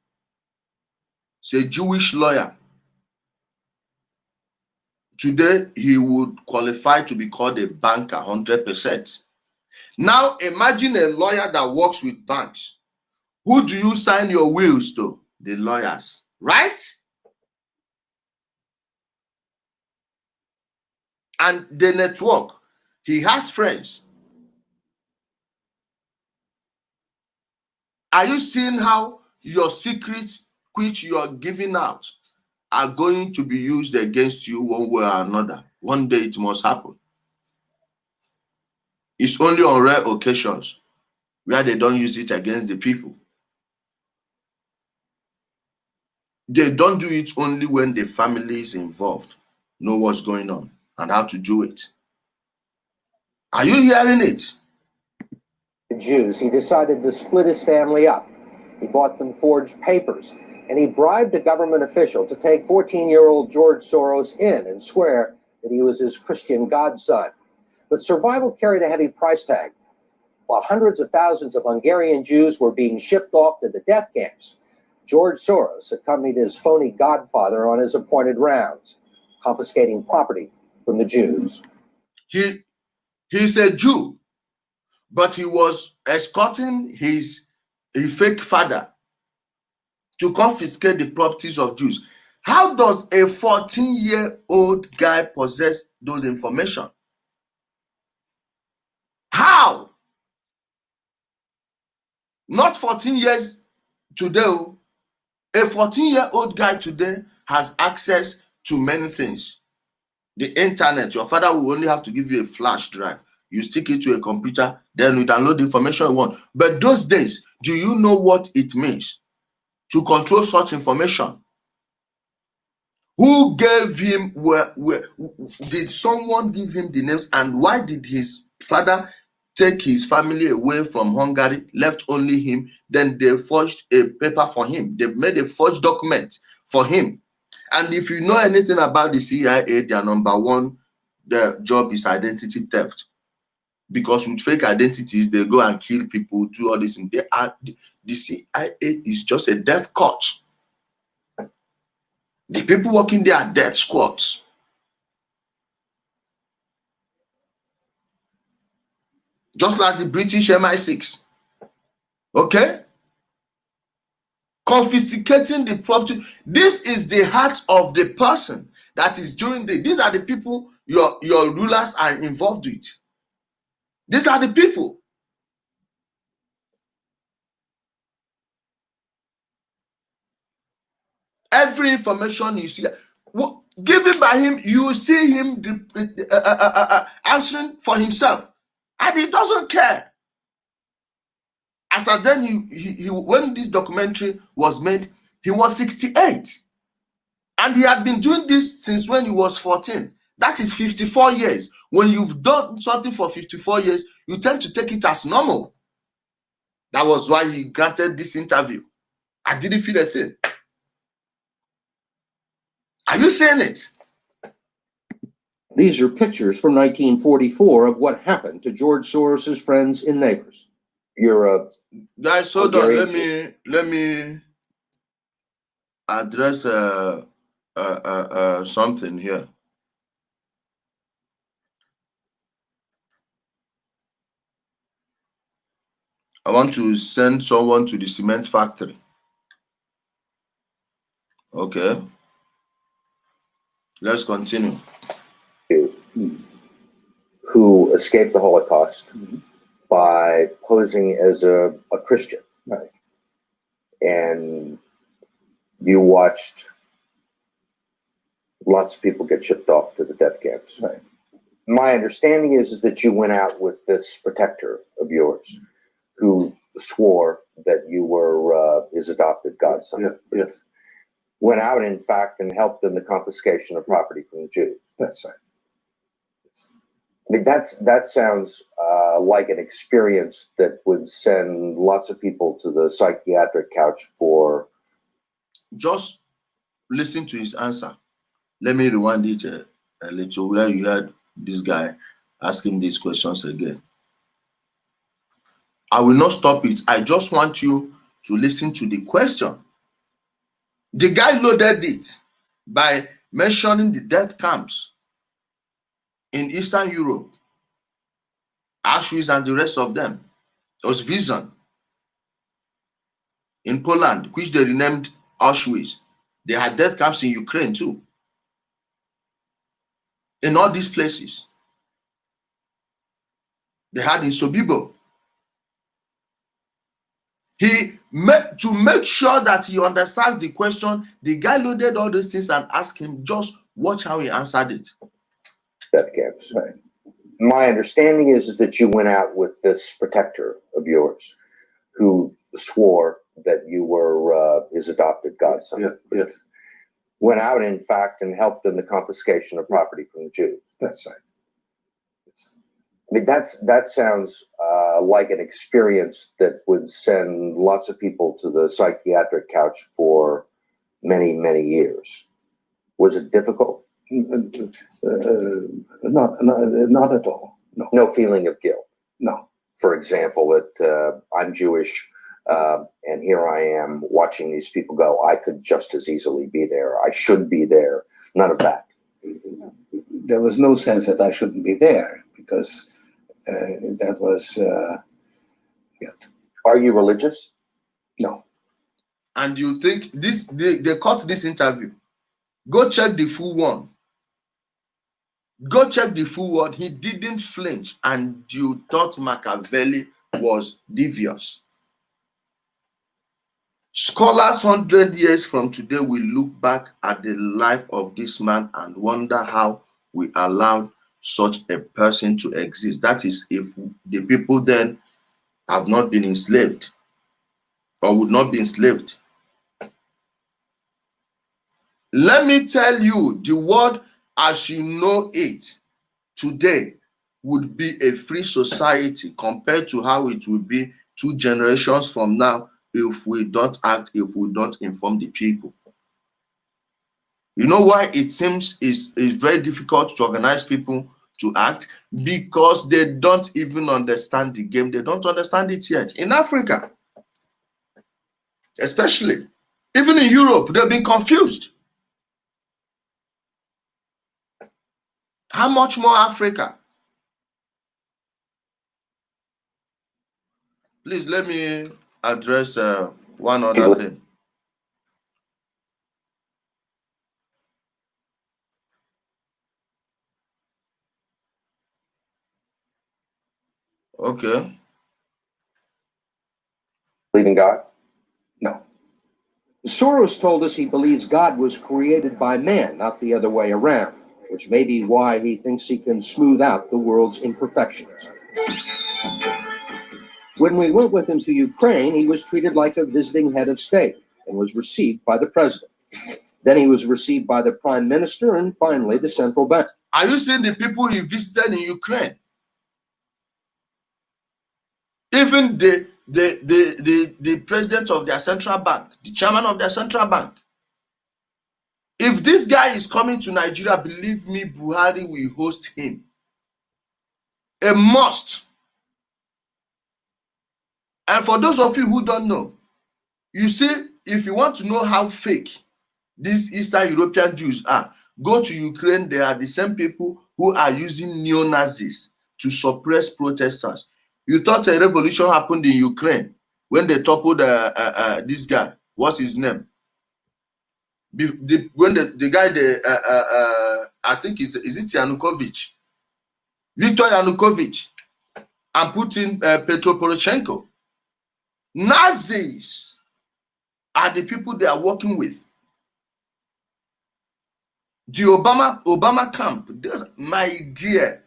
He's a Jewish lawyer. Today, he would qualify to be called a banker 100%. Now, imagine a lawyer that works with banks. Who do you sign your wills to? The lawyers, right? And the network. He has friends. Are you seeing how your secrets, which you are giving out, are going to be used against you one way or another? One day it must happen. It's only on rare occasions where they don't use it against the people. They don't do it only when the family is involved, know what's going on and how to do it. Are you hearing it? the Jews, he decided to split his family up. He bought them forged papers, and he bribed a government official to take 14-year-old George Soros in and swear that he was his Christian godson. But survival carried a heavy price tag. While hundreds of thousands of Hungarian Jews were being shipped off to the death camps, George Soros accompanied his phony godfather on his appointed rounds, confiscating property from the Jews. He's a Jew, but he was escorting his fake father to confiscate the properties of Jews. How does a 14-year-old guy possess those information? How? Not 14 years today. A 14-year-old guy today has access to many things. The internet, your father will only have to give you a flash drive. You stick it to a computer, then you download the information you want. But those days, do you know what it means to control such information? Who gave him, did someone give him the names, and why did his father take his family away from Hungary, left only him. Then they forged a paper for him. They made a forged document for him. And if you know anything about the CIA, their number one their job is identity theft. Because with fake identities, they go and kill people, do all this. And the CIA is just a death cult. The people working there are death squads. Just like the British MI6. Okay? Confiscating the property. This is the heart of the person that is doing this. These are the people your rulers are involved with. These are the people. Every information you see, given by him, you see him answering for himself. And he doesn't care. As at then, he when this documentary was made, he was 68. And he had been doing this since when he was 14. That is 54 years. When you've done something for 54 years, you tend to take it as normal. That was why he granted this interview. I didn't feel a thing. Are you saying it? These are pictures from 1944 of what happened to George Soros's friends and neighbors. You're guys, hold on. Let me address something here. I want to send someone to the cement factory. Okay. Let's continue. Who escaped the Holocaust by posing as a Christian. Right. And you watched lots of people get shipped off to the death camps. Right. My understanding is that you went out with this protector of yours who swore that you were his adopted godson. Yes. Yes. Went out, in fact, and helped in the confiscation of property from the Jews. That's right. I mean, that sounds like an experience that would send lots of people to the psychiatric couch for. Just listen to his answer. Let me rewind it a little where you had this guy asking these questions again. I will not stop it. I just want you to listen to the question. The guy loaded it by mentioning the death camps in Eastern Europe, Auschwitz and the rest of them. Auschwitz in Poland, which they renamed Auschwitz. They had death camps in Ukraine too. In all these places. They had in Sobibor. To make sure that he understands the question, the guy loaded all those things and asked him, just watch how he answered it. Death camps. Right. My understanding is that you went out with this protector of yours who swore that you were his adopted godson. Yes. Yes. Went out, in fact, and helped in the confiscation of property from the Jews. That's right. I mean, that sounds like an experience that would send lots of people to the psychiatric couch for many, many years. Was it difficult? Not at all. No. No feeling of guilt. No. For example, that I'm Jewish, and here I am watching these people go. I could just as easily be there. I should be there. None of that. There was no sense that I shouldn't be there because that was. Are you religious? No. And you think they cut this interview. Go check the full one. Go check the full one. He didn't flinch, and you thought Machiavelli was devious. Scholars 100 years from today will look back at the life of this man and wonder how we allowed such a person to exist. That is, if the people then have not been enslaved or would not be enslaved. Let me tell you, the world as you know it today would be a free society compared to how it will be 2 generations from now if we don't act, if we don't inform the people. You know why it seems it's very difficult to organize people to act? Because they don't even understand the game. They don't understand it yet. In Africa, especially, even in Europe, they've been confused. How much more Africa? Please let me address one other thing. Okay. Believe in God? No. Soros told us he believes God was created by man, not the other way around, which may be why he thinks he can smooth out the world's imperfections. When we went with him to Ukraine, he was treated like a visiting head of state and was received by the president. Then he was received by the prime minister and finally the central bank. Are you seeing the people he visited in Ukraine? Even the president of their central bank, the chairman of their central bank. If this guy is coming to Nigeria, believe me, Buhari will host him. A must. And for those of you who don't know, you see, if you want to know how fake these Eastern European Jews are, go to Ukraine. They are the same people who are using neo-Nazis to suppress protesters. You thought a revolution happened in Ukraine when they toppled this guy. What's his name? When the guy, I think is it Yanukovych? Viktor Yanukovych, and Putin, Petro Poroshenko. Nazis are the people they are working with. The Obama camp, my dear.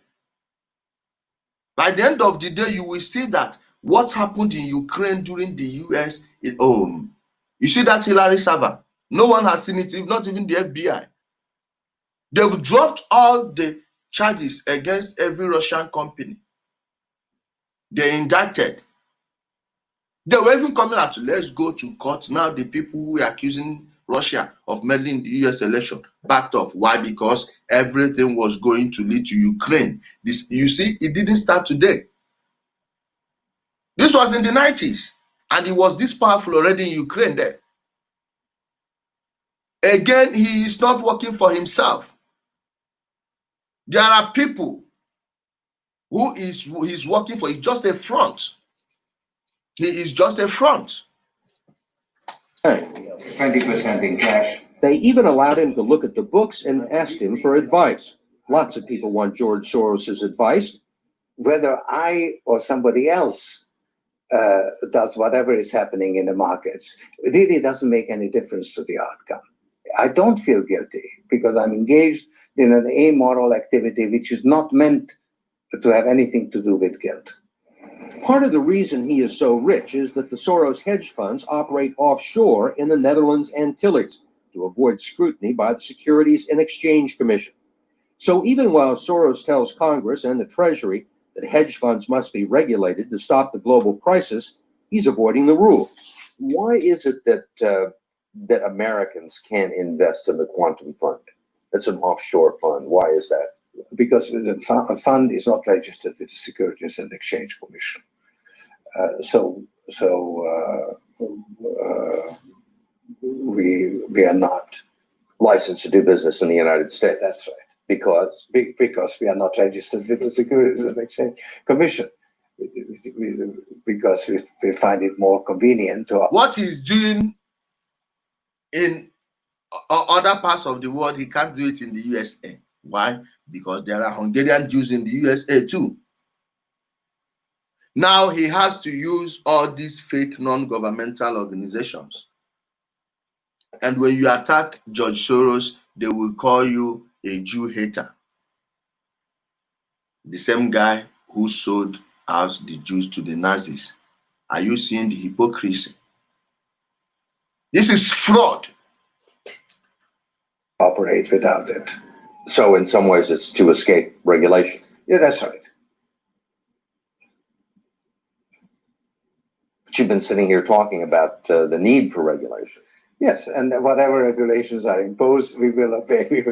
By the end of the day, you will see that what happened in Ukraine during the US, you see that Hillary server. No one has seen it, not even the FBI. They've dropped all the charges against every Russian company. They indicted. They were even coming out, let's go to court. Now the people who are accusing Russia of meddling in the US election backed off. Why? Because everything was going to lead to Ukraine. This, you see, it didn't start today. This was in the 90s, and it was this powerful already in Ukraine there. Again, he is not working for himself. There are people who he's working for. He's just a front. He is just a front. 20% in cash. They even allowed him to look at the books and asked him for advice. Lots of people want George Soros's advice. Whether I or somebody else does whatever is happening in the markets, it really doesn't make any difference to the outcome. I don't feel guilty because I'm engaged in an amoral activity which is not meant to have anything to do with guilt. Part of the reason he is so rich is that the Soros hedge funds operate offshore in the Netherlands Antilles to avoid scrutiny by the Securities and Exchange Commission. So even while Soros tells Congress and the Treasury that hedge funds must be regulated to stop the global crisis, he's avoiding the rules. Why is it that that Americans can't invest in the quantum fund? It's an offshore fund. Why is that? Because the fund is not registered with the Securities and Exchange Commission. We are not Licensed to do business in the United States. That's right. Because Because we are not registered with the Securities and Exchange Commission. Because we find it more convenient to. What he's doing in other parts of the world, he can't do it in the USA. Why? Because there are Hungarian Jews in the USA too. Now he has to use all these fake non-governmental organizations. And when you attack George Soros, they will call you a Jew hater. The same guy who sold out the Jews to the Nazis. Are you seeing the hypocrisy? This is fraud. Operate without it. so in some ways it's to escape regulation. Yeah, that's right. But you've been sitting here talking about the need for regulation. Yes, and whatever regulations are imposed, we will obey.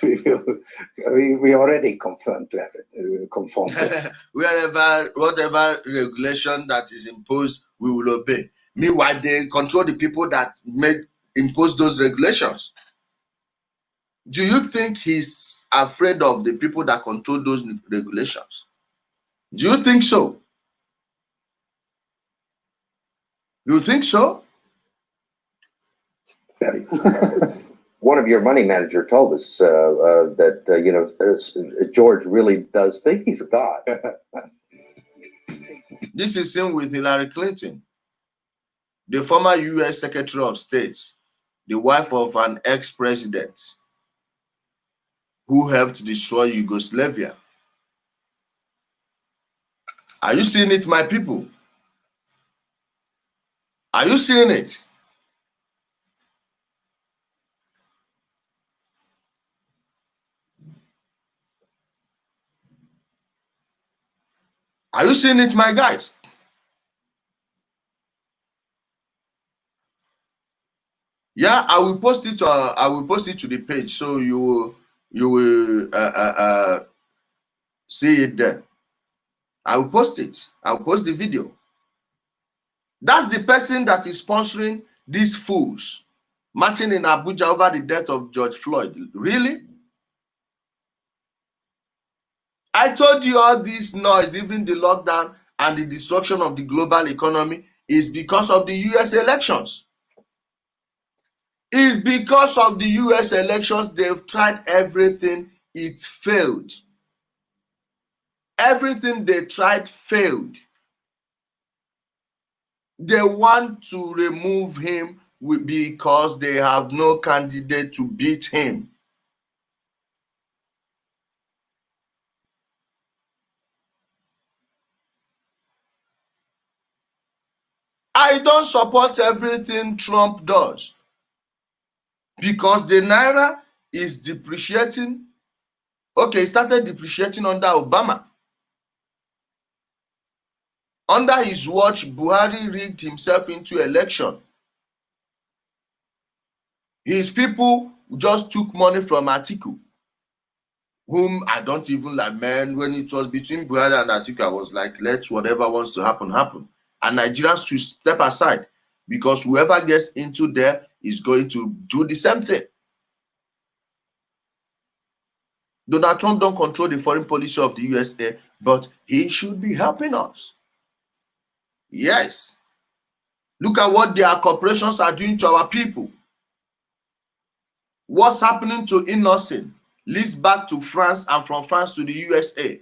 We already conform to it. Conform to it. Whatever regulation that is imposed, we will obey. Meanwhile, they control the people that impose those regulations. Do you think he's afraid of the people that control those regulations? Do you think so? You think so? One of your money manager told us that George really does think he's a god. This is same with Hillary Clinton, the former U.S. Secretary of State, the wife of an ex-president who helped destroy Yugoslavia. Are you seeing it, my people? Are you seeing it? Are you seeing it, my guys? Yeah, I will post it. I will post it to the page, so you will see it there. I will post it. I'll post the video. That's the person that is sponsoring these fools marching in Abuja over the death of George Floyd. Really? I told you all this noise, even the lockdown and the destruction of the global economy, is because of the US elections. It's because of the US elections. They've tried everything. It failed. Everything they tried failed. They want to remove him because they have no candidate to beat him. I don't support everything Trump does because the Naira is depreciating. Okay, it started depreciating under Obama. Under his watch, Buhari rigged himself into election. His people just took money from Atiku, whom I don't even like, man. When it was between Buhari and Atiku, I was like, let whatever wants to happen, happen. And Nigerians should step aside because whoever gets into there is going to do the same thing. Donald Trump don't control the foreign policy of the USA, but he should be helping us. Yes. Look at what their corporations are doing to our people. What's happening to Innocent leads back to France and from France to the USA.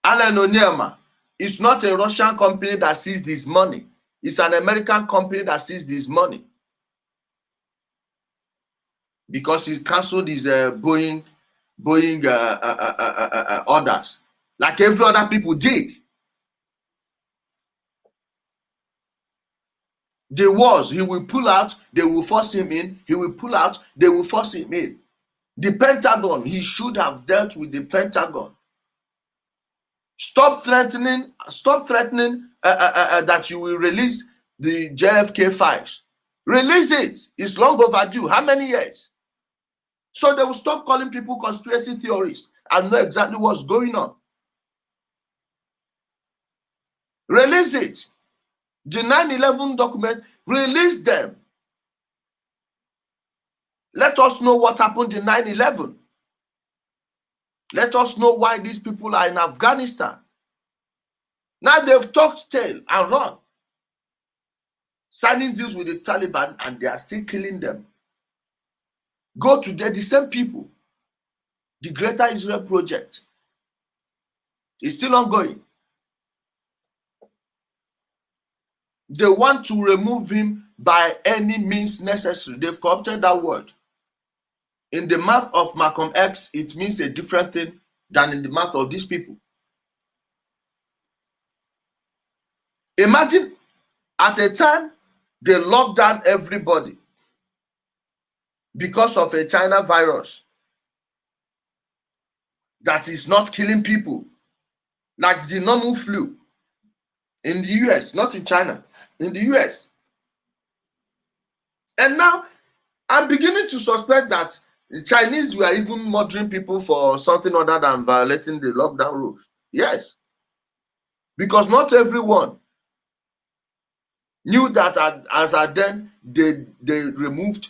Alan Onyema is not a Russian company that sees this money. It's an American company that sees this money. Because he canceled his Boeing orders, like every other people did. There was, he will pull out, they will force him in, he will pull out, they will force him in. The Pentagon, he should have dealt with the Pentagon. Stop threatening that you will release the JFK files. Release it. It's long overdue. How many years? So they will stop calling people conspiracy theorists and know exactly what's going on. Release it. The 9/11 document, release them. Let us know what happened in 9/11. Let us know why these people are in Afghanistan. Now they've talked tail and run, signing deals with the Taliban, and they are still killing them. Go to the same people. The Greater Israel Project is still ongoing. They want to remove him by any means necessary. They've corrupted that word. In the mouth of Malcolm X, it means a different thing than in the mouth of these people. Imagine at a time they locked down everybody because of a China virus that is not killing people like the normal flu. in the US, not in China, in the US. And now I'm beginning to suspect that the Chinese were even murdering people for something other than violating the lockdown rules. Yes. Because not everyone knew that as at then they removed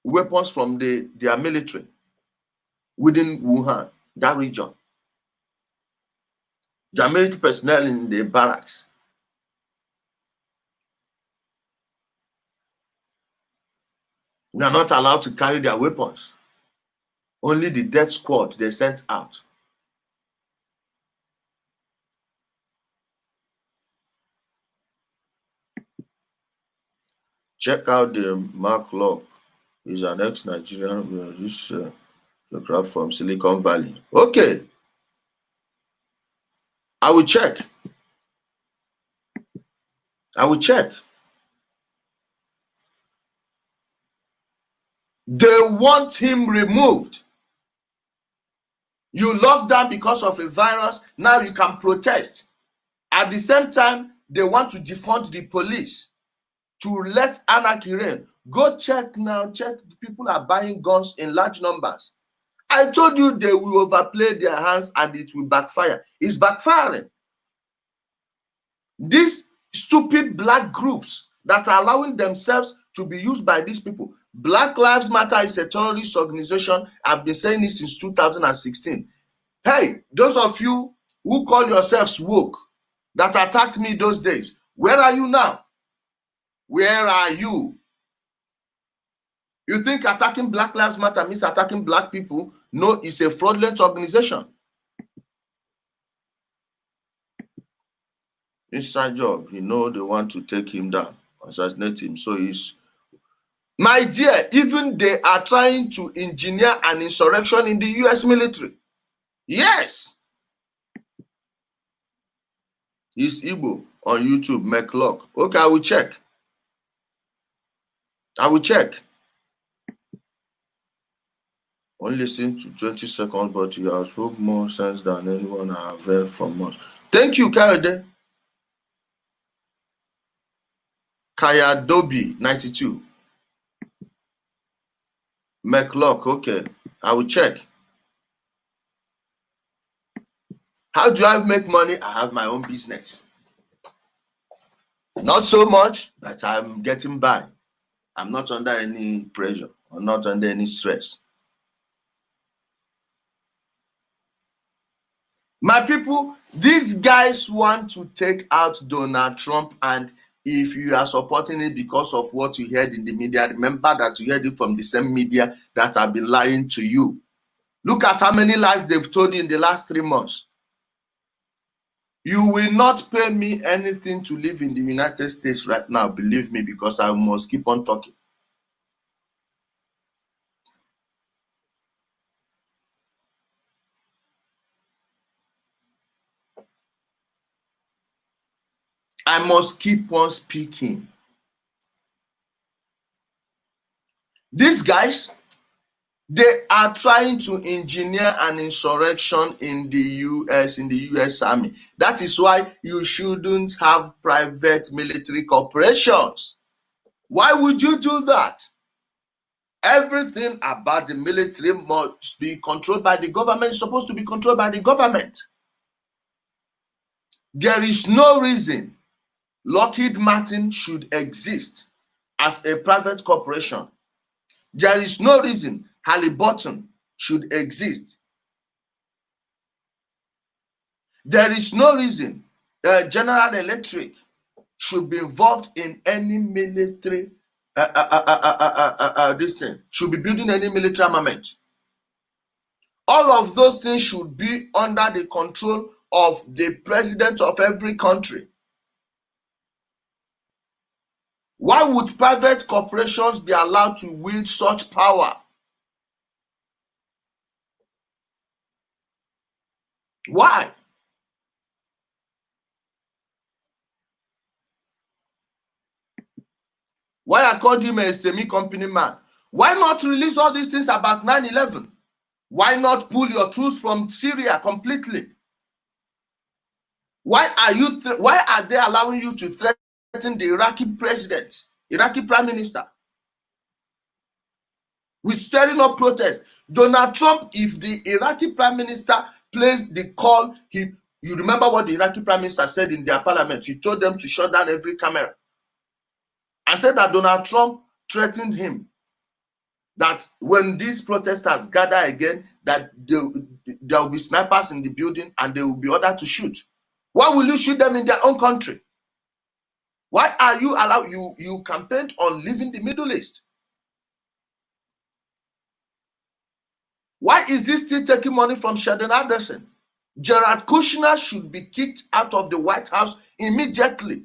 weapons from their military within Wuhan, that region. The military personnel in the barracks. We are not allowed to carry their weapons. Only the death squad they sent out. Check out the Mark Locke. He's an ex-Nigerian. This crowd from Silicon Valley. Okay. I will check. I will check. They want him removed. You lock down because of a virus. Now you can protest. At the same time, they want to defund the police to let anarchy reign. Go check now. Check. People are buying guns in large numbers. I told you they will overplay their hands and it will backfire. It's backfiring. These stupid black groups that are allowing themselves to be used by these people. Black Lives Matter is a terrorist organization. I've been saying this since 2016. Hey, those of you who call yourselves woke that attacked me those days, where are you now? Where are you? You think attacking Black Lives Matter means attacking black people? No, it's a fraudulent organization. Inside job, they want to take him down, assassinate him. So he's, my dear, even they are trying to engineer an insurrection in the US military. Yes. It's Igbo on YouTube, McLock. Okay, I will check. I will check. Only listen to 20 seconds, but you have spoke more sense than anyone I have heard from us. Thank you, Kayode. Kayadobi 92. McLock, okay. I will check. How do I make money? I have my own business. Not so much, but I'm getting by. I'm not under any pressure. I'm not under any stress. My people, these guys want to take out Donald Trump, and if you are supporting it because of what you heard in the media, remember that you heard it from the same media that have been lying to you. Look at how many lies they've told you in the last 3 months. You will not pay me anything to live in the United States right now, believe me, because I must keep on talking. I must keep on speaking. These guys, they are trying to engineer an insurrection in the US Army. That is why you shouldn't have private military corporations. Why would you do that? Everything about the military must be controlled by the government. It's supposed to be controlled by the government. There is no reason Lockheed Martin should exist as a private corporation. There is no reason Halliburton should exist. There is no reason General Electric should be involved in any military this thing, should be building any military armament. All of those things should be under the control of the president of every country. Why would private corporations be allowed to wield such power? Why? Why I called him a semi-company man? Why not release all these things about 9/11? Why not pull your troops from Syria completely? Why are they allowing you to threaten the Iraqi president, Iraqi prime minister, with stirring up protests? Donald Trump, if the Iraqi prime minister plays the call, you remember what the Iraqi prime minister said in their parliament? He told them to shut down every camera and said that Donald Trump threatened him that when these protesters gather again, that there will be snipers in the building and they will be ordered to shoot. Why will you shoot them in their own country? Why are you allowed? You campaigned on leaving the Middle East. Why is this still taking money from Sheldon Adelson? Jared Kushner should be kicked out of the White House immediately.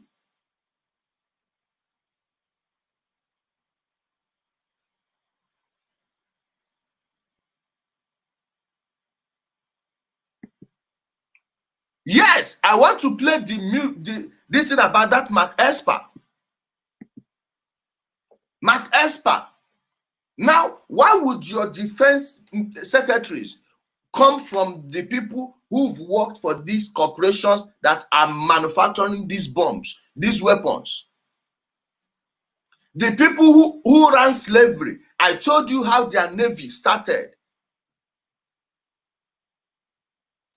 Yes, I want to play this thing about that Mark Esper. Mark Esper. Now, why would your defense secretaries come from the people who've worked for these corporations that are manufacturing these bombs, these weapons? The people who ran slavery. I told you how their navy started.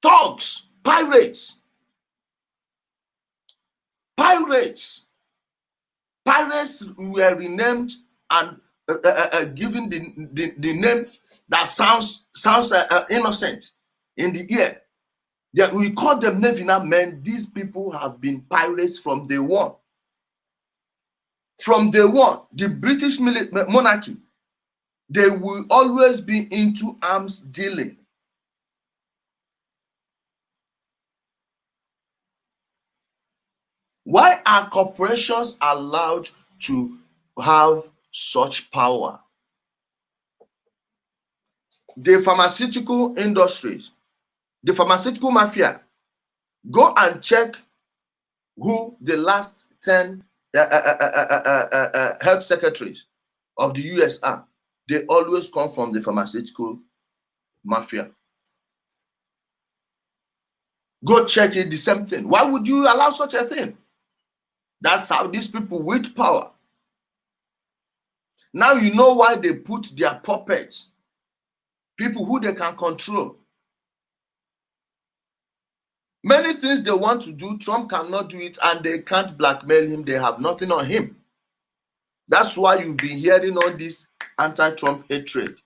Thugs, pirates. Pirates were renamed and given the name that sounds innocent in the ear. Yeah, we call them Navy now, men. These people have been pirates from day one. From day one, the British monarchy, they will always be into arms dealing. Why are corporations allowed to have such power? The pharmaceutical industries, the pharmaceutical mafia, go and check who the last 10 health secretaries of the US are. They always come from the pharmaceutical mafia. Go check it, the same thing. Why would you allow such a thing? That's how these people with power. Now you know why they put their puppets, people who they can control. Many things they want to do, Trump cannot do it, and they can't blackmail him. They have nothing on him. That's why you've been hearing all this anti-Trump hatred.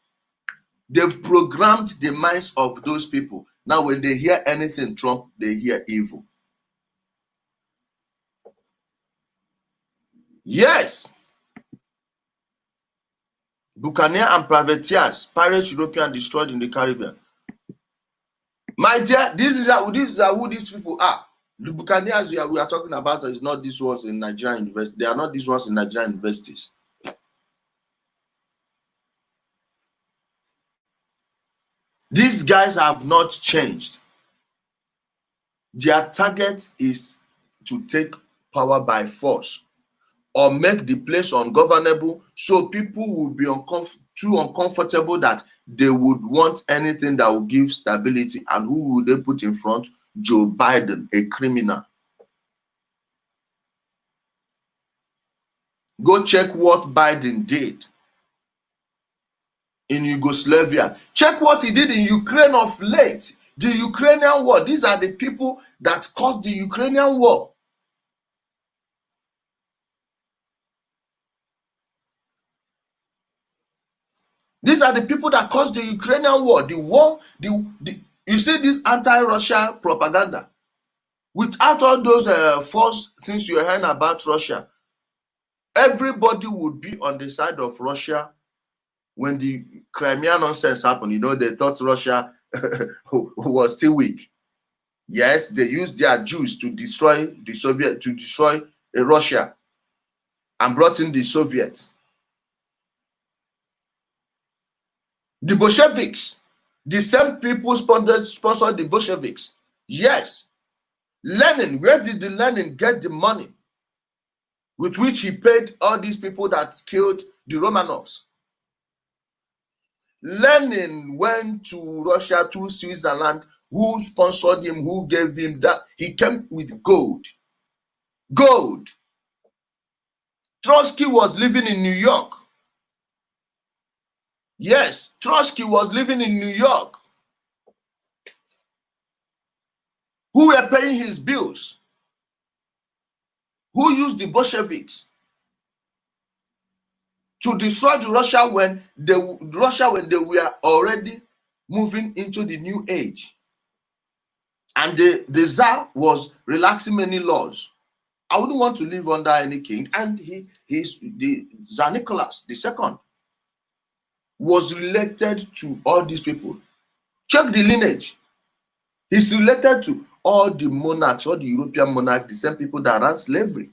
They've programmed the minds of those people. Now when they hear anything Trump, they hear evil. Yes. Buccaneer and privateers, pirates, European destroyed in the Caribbean. My dear, this is who these people are. The Buccaneers we are talking about is not these ones in Nigerian universities. They are not these ones in Nigerian universities. These guys have not changed. Their target is to take power by force or make the place ungovernable, so people will be too uncomfortable that they would want anything that will give stability. And who will they put in front? Joe Biden, a criminal. Go check what Biden did in Yugoslavia. Check what he did in Ukraine of late. The Ukrainian war. These are the people that caused the Ukrainian war. These are the people that caused the Ukrainian war. The war, you see this anti-Russia propaganda. Without all those false things you're hearing about Russia, everybody would be on the side of Russia when the Crimea nonsense happened. You know, they thought Russia was still weak. Yes, they used their Jews to destroy Russia and brought in the Soviets. The Bolsheviks, the same people sponsored the Bolsheviks. Yes. Lenin, where did the Lenin get the money with which he paid all these people that killed the Romanovs? Lenin went to Russia through Switzerland who sponsored him, who gave him that. He came with gold. Gold. Trotsky was living in New York. Yes, Trotsky was living in New York. Who were paying his bills? Who used the Bolsheviks to destroy the Russia when they were already moving into the new age? And the Tsar was relaxing many laws. I wouldn't want to live under any king. And he's the Tsar Nicholas II was related to all these people. Check the lineage. He's related to all the monarchs, all the European monarchs, the same people that ran slavery,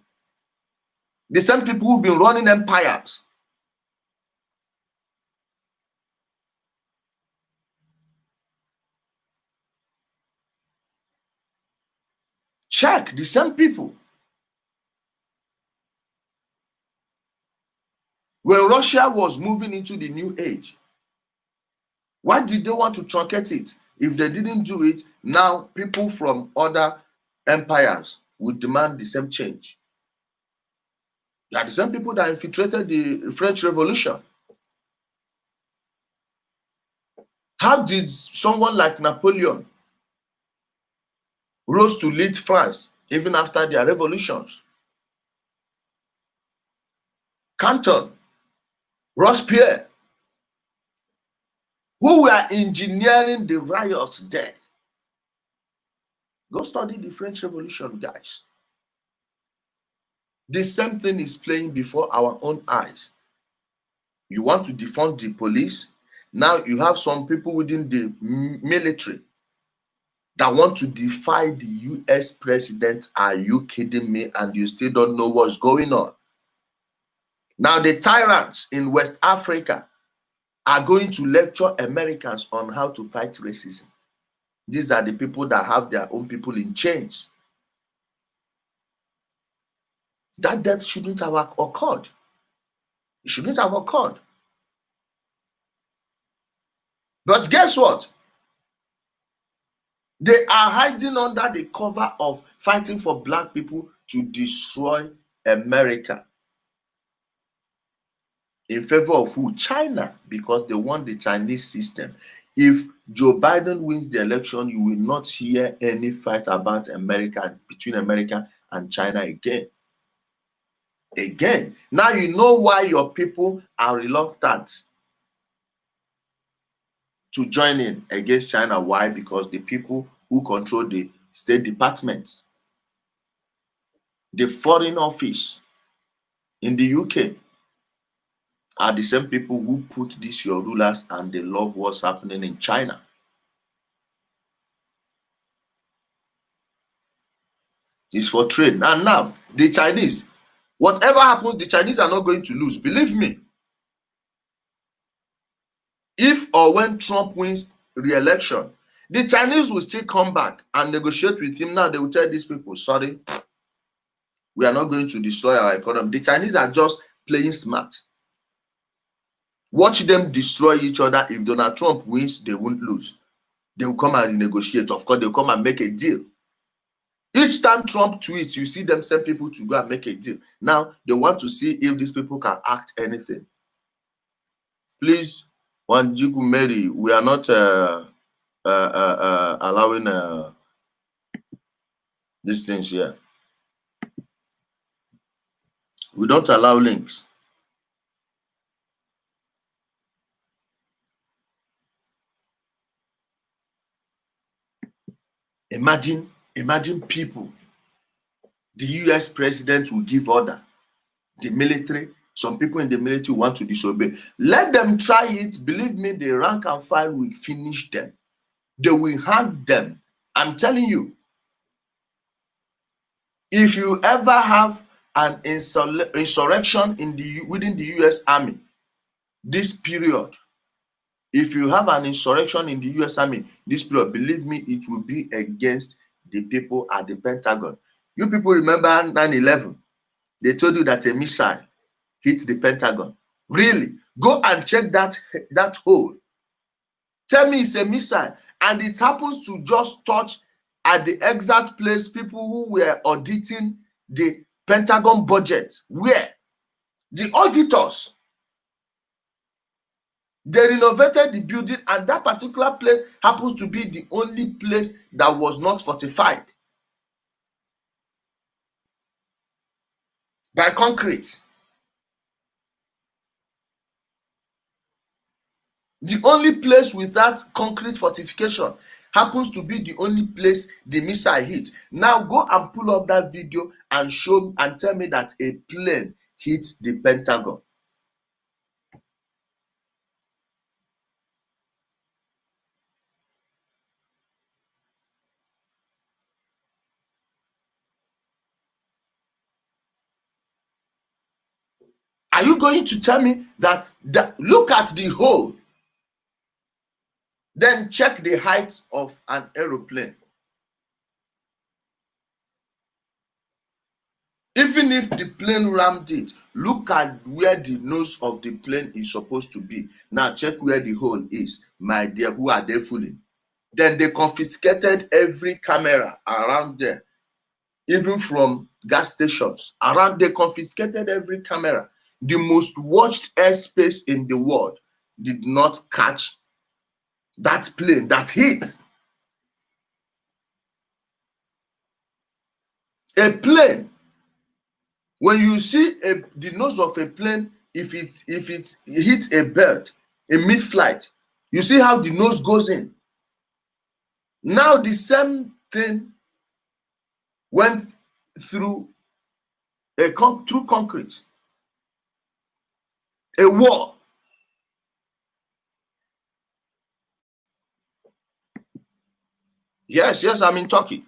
the same people who've been running empires. Check the same people. When Russia was moving into the new age, why did they want to truncate it? If they didn't do it, now people from other empires would demand the same change. They are the same people that infiltrated the French Revolution. How did someone like Napoleon rose to lead France even after their revolutions? Canton, Robespierre, who were engineering the riots there. Go study the French Revolution, guys. The same thing is playing before our own eyes. You want to defund the police. Now you have some people within the military that want to defy the US president. Are you kidding me? And you still don't know what's going on. Now the tyrants in West Africa are going to lecture Americans on how to fight racism. These are the people that have their own people in chains. That death shouldn't have occurred. It shouldn't have occurred. But guess what? They are hiding under the cover of fighting for black people to destroy America. In favor of who? China, because they want the Chinese system. If Joe Biden wins the election, you will not hear any fight about America, between America and China again. Now you know why your people are reluctant to join in against China. Why? Because the people who control the State Department, the Foreign Office in the UK, are the same people who put these your rulers, and they love what's happening in China. It's for trade. And now the Chinese, whatever happens, the Chinese are not going to lose. Believe me. If or when Trump wins re-election, the Chinese will still come back and negotiate with him. Now they will tell these people, sorry, we are not going to destroy our economy. The Chinese are just playing smart. Watch them destroy each other. If Donald Trump wins, they won't lose. They will come and renegotiate. Of course, they'll come and make a deal. Each time Trump tweets, you see them send people to go and make a deal. Now, they want to see if these people can act anything. Please, Wanjiku Mary, we are not allowing these things here. We don't allow links. Imagine people. The US president will give order. The military, some people in the military want to disobey. Let them try it. Believe me, the rank and file will finish them. They will hang them. I'm telling you. If you ever have an insurrection within the US Army, this period, if you have an insurrection in the US Army, this period, believe me, it will be against the people at the Pentagon. You people remember 9/11? They told you that a missile hit the Pentagon. Really? Go and check that hole. Tell me it's a missile. and it happens to just touch at the exact place people who were auditing the Pentagon budget, where the auditors, they renovated the building, and that particular place happens to be the only place that was not fortified by concrete. The only place without concrete fortification happens to be the only place the missile hit. Now go and pull up that video and show and tell me that a plane hit the Pentagon. Are you going to tell me that look at the hole, then check the height of an aeroplane? Even if the plane rammed it, look at where the nose of the plane is supposed to be. Now check where the hole is. My dear, who are they fooling? Then they confiscated every camera around there, even from gas stations around. They confiscated every camera. The most watched airspace in the world did not catch that plane that hit. A plane, when you see the nose of a plane, if it hits a bird in mid-flight, you see how the nose goes in. Now the same thing went through through concrete, a wall. Yes, I'm in Turkey.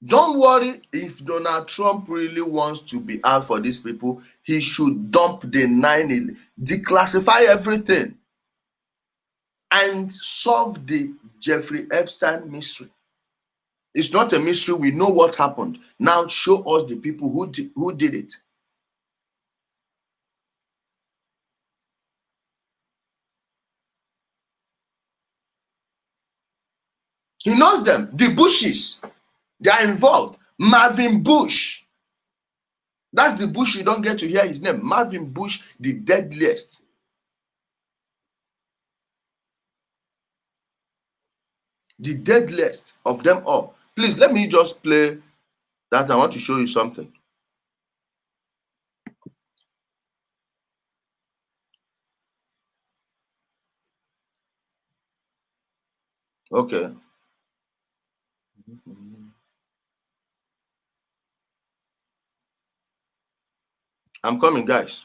Don't worry, if Donald Trump really wants to be out for these people, he should dump the 9/11, declassify everything, and solve the Jeffrey Epstein mystery. It's not a mystery. We know what happened. Now show us the people who did it. He knows them. The Bushes, they are involved. Marvin Bush. That's the Bush you don't get to hear his name. Marvin Bush, the deadliest. The deadliest of them all. Please, let me just play that. I want to show you something. Okay. I'm coming, guys.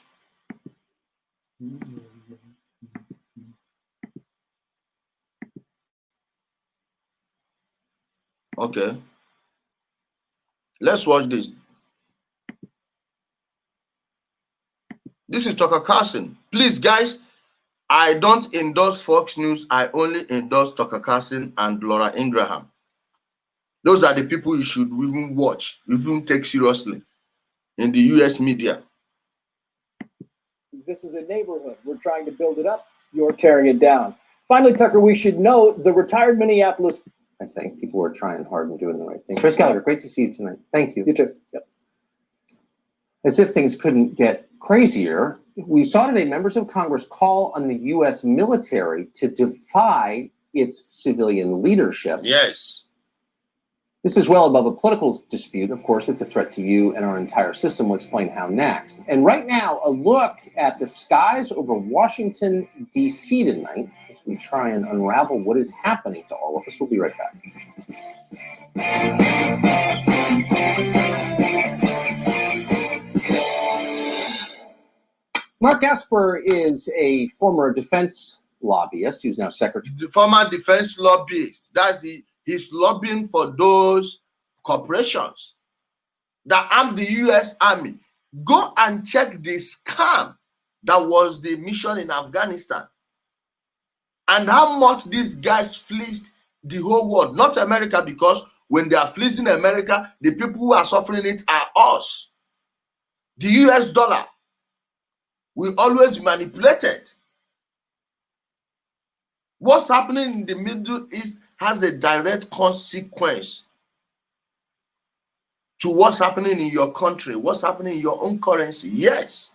Okay. Let's watch this. This is Tucker Carlson. Please, guys, I don't endorse Fox News. I only endorse Tucker Carlson and Laura Ingraham. Those are the people you should even watch, even take seriously in the US media. This is a neighborhood. We're trying to build it up. You're tearing it down. Finally, Tucker, we should note the retired Minneapolis. I think people are trying hard and doing the right thing. Chris Gallagher, great to see you tonight. Thank you. You too. Yep. As if things couldn't get crazier, we saw today members of Congress call on the U.S. military to defy its civilian leadership. Yes. This is well above a political dispute. Of course, it's a threat to you and our entire system. We'll explain how next. And right now, a look at the skies over Washington, D.C. tonight as we try and unravel what is happening to all of us. We'll be right back. Mark Esper is a former defense lobbyist who's now secretary. The former defense lobbyist. That's he's lobbying for those corporations that arm the U.S. Army. Go and check the scam that was the mission in Afghanistan and how much these guys fleeced the whole world, not America, because when they are fleecing America, the people who are suffering it are us. The US dollar will always be manipulated. What's happening in the Middle East has a direct consequence to what's happening in your country, what's happening in your own currency. Yes.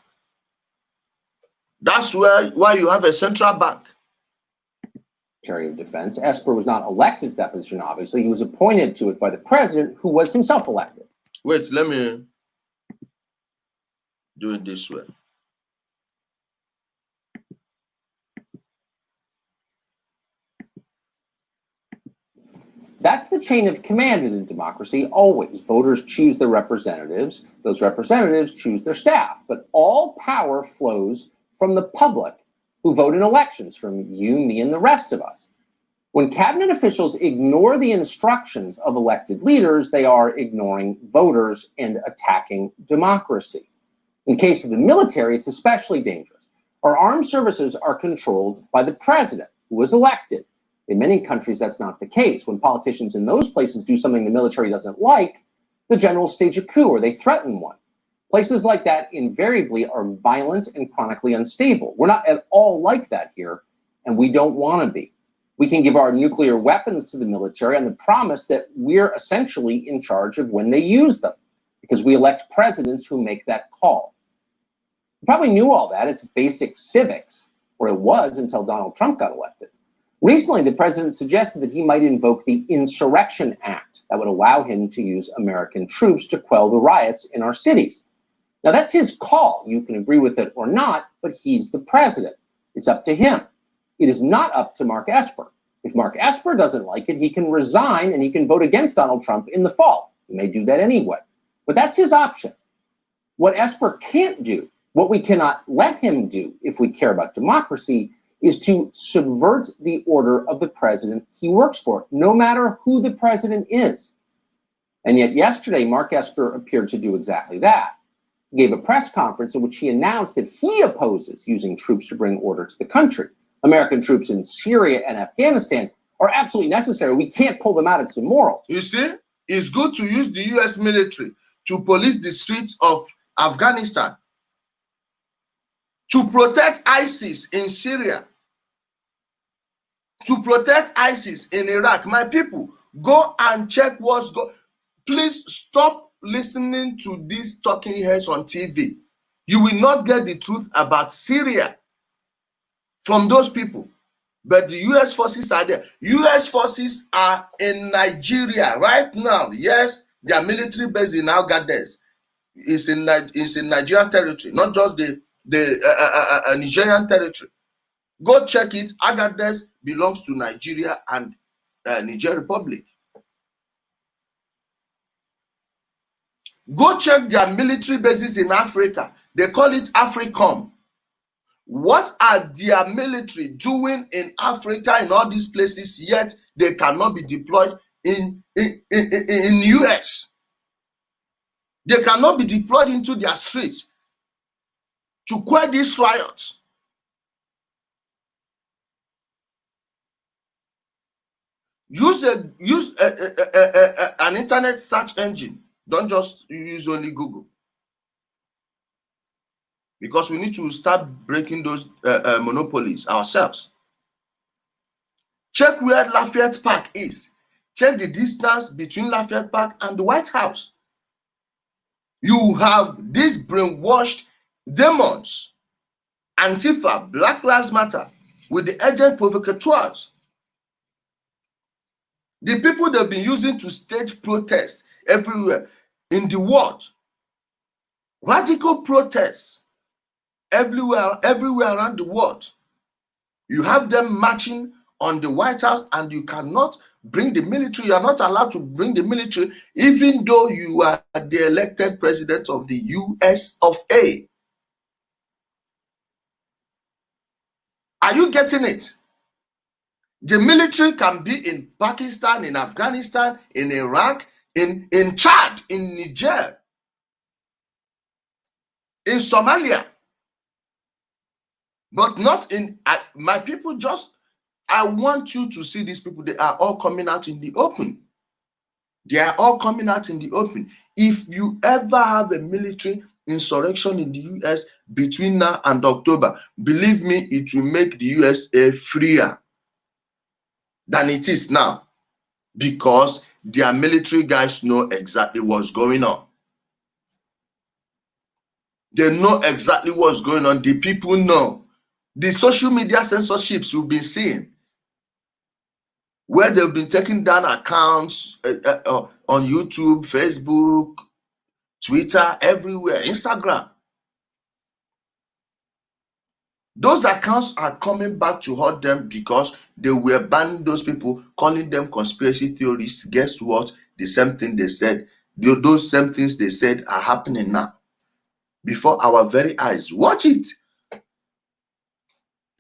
That's why you have a central bank. Secretary of Defense. Esper was not elected to that position, obviously. He was appointed to it by the president, who was himself elected. Wait, let me do it this way. That's the chain of command in a democracy, always. Voters choose their representatives. Those representatives choose their staff. But all power flows from the public, who vote in elections, from you, me, and the rest of us. When cabinet officials ignore the instructions of elected leaders, they are ignoring voters and attacking democracy. In case of the military, it's especially dangerous. Our armed services are controlled by the president, who was elected. In many countries, that's not the case. When politicians in those places do something the military doesn't like, the generals stage a coup or they threaten one. Places like that invariably are violent and chronically unstable. We're not at all like that here, and we don't want to be. We can give our nuclear weapons to the military on the promise that we're essentially in charge of when they use them, because we elect presidents who make that call. You probably knew all that. It's basic civics, or it was until Donald Trump got elected. Recently, the president suggested that he might invoke the Insurrection Act that would allow him to use American troops to quell the riots in our cities. Now, that's his call. You can agree with it or not, but he's the president. It's up to him. It is not up to Mark Esper. If Mark Esper doesn't like it, he can resign and he can vote against Donald Trump in the fall. He may do that anyway, but that's his option. What Esper can't do, what we cannot let him do if we care about democracy, is to subvert the order of the president he works for, no matter who the president is. And yet yesterday, Mark Esper appeared to do exactly that. He gave a press conference in which he announced that he opposes using troops to bring order to the country. American troops in Syria and Afghanistan are absolutely necessary. We can't pull them out. It's immoral. You see, it's good to use the US military to police the streets of Afghanistan, to protect ISIS in Syria, to protect ISIS in Iraq. My people, go and check what's going. Please stop listening to these talking heads on TV. You will not get the truth about Syria from those people. But the US forces are there. US forces are in Nigeria right now. Yes, their military base in Agadez is in Nigerian territory, not just the Nigerian territory. Go check it. Agadez belongs to Nigeria and Niger Republic. Go check their military bases in Africa. They call it AFRICOM. What are their military doing in Africa, in all these places, yet they cannot be deployed in US? They cannot be deployed into their streets to quell these riots. Use an internet search engine. Don't just use only Google. Because we need to start breaking those monopolies ourselves. Check where Lafayette Park is. Check the distance between Lafayette Park and the White House. You have these brainwashed demons, Antifa, Black Lives Matter, with the agent provocateurs. The people they've been using to stage protests everywhere in the world. Radical protests everywhere around the world. You have them marching on the White House, and you cannot bring the military. You are not allowed to bring the military, even though you are the elected president of the US of A. Are you getting it? The military can be in Pakistan, in Afghanistan, in Iraq, in Chad, in Niger, in Somalia, but not in my people. I want you to see these people. They are all coming out in the open. They are all coming out in the open. If you ever have a military insurrection in the US between now and October, believe me, it will make the USA freer than it is now, because their military guys know exactly what's going on. They know exactly what's going on. The people know. The social media censorships you've been seeing, where they've been taking down accounts on YouTube, Facebook, Twitter, everywhere, Instagram. Those accounts are coming back to hurt them because they were banning those people, calling them conspiracy theorists. Guess what? The same thing they said, those same things they said are happening now before our very eyes. Watch it.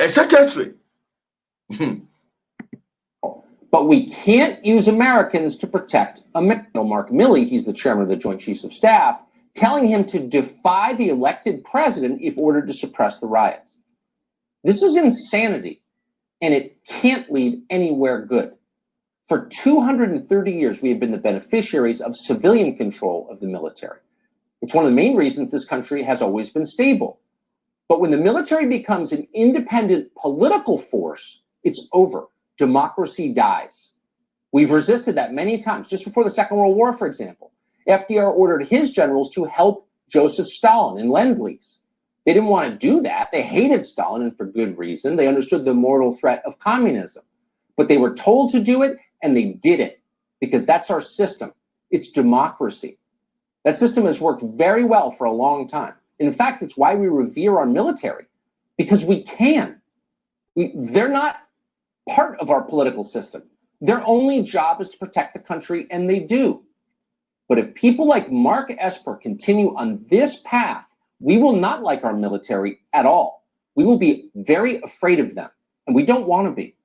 A secretary. But we can't use Americans to protect America. Mark Milley, he's the chairman of the Joint Chiefs of Staff, telling him to defy the elected president if ordered to suppress the riots. This is insanity, and it can't lead anywhere good. For 230 years, we have been the beneficiaries of civilian control of the military. It's one of the main reasons this country has always been stable. But when the military becomes an independent political force, it's over. Democracy dies. We've resisted that many times. Just before the Second World War, for example, FDR ordered his generals to help Joseph Stalin in Lend-Lease. They didn't want to do that. They hated Stalin, and for good reason. They understood the mortal threat of communism. But they were told to do it, and they did it, because that's our system. It's democracy. That system has worked very well for a long time. In fact, it's why we revere our military, because we can. They're not part of our political system. Their only job is to protect the country, and they do. But if people like Mark Esper continue on this path, we will not like our military at all. We will be very afraid of them, and we don't want to be.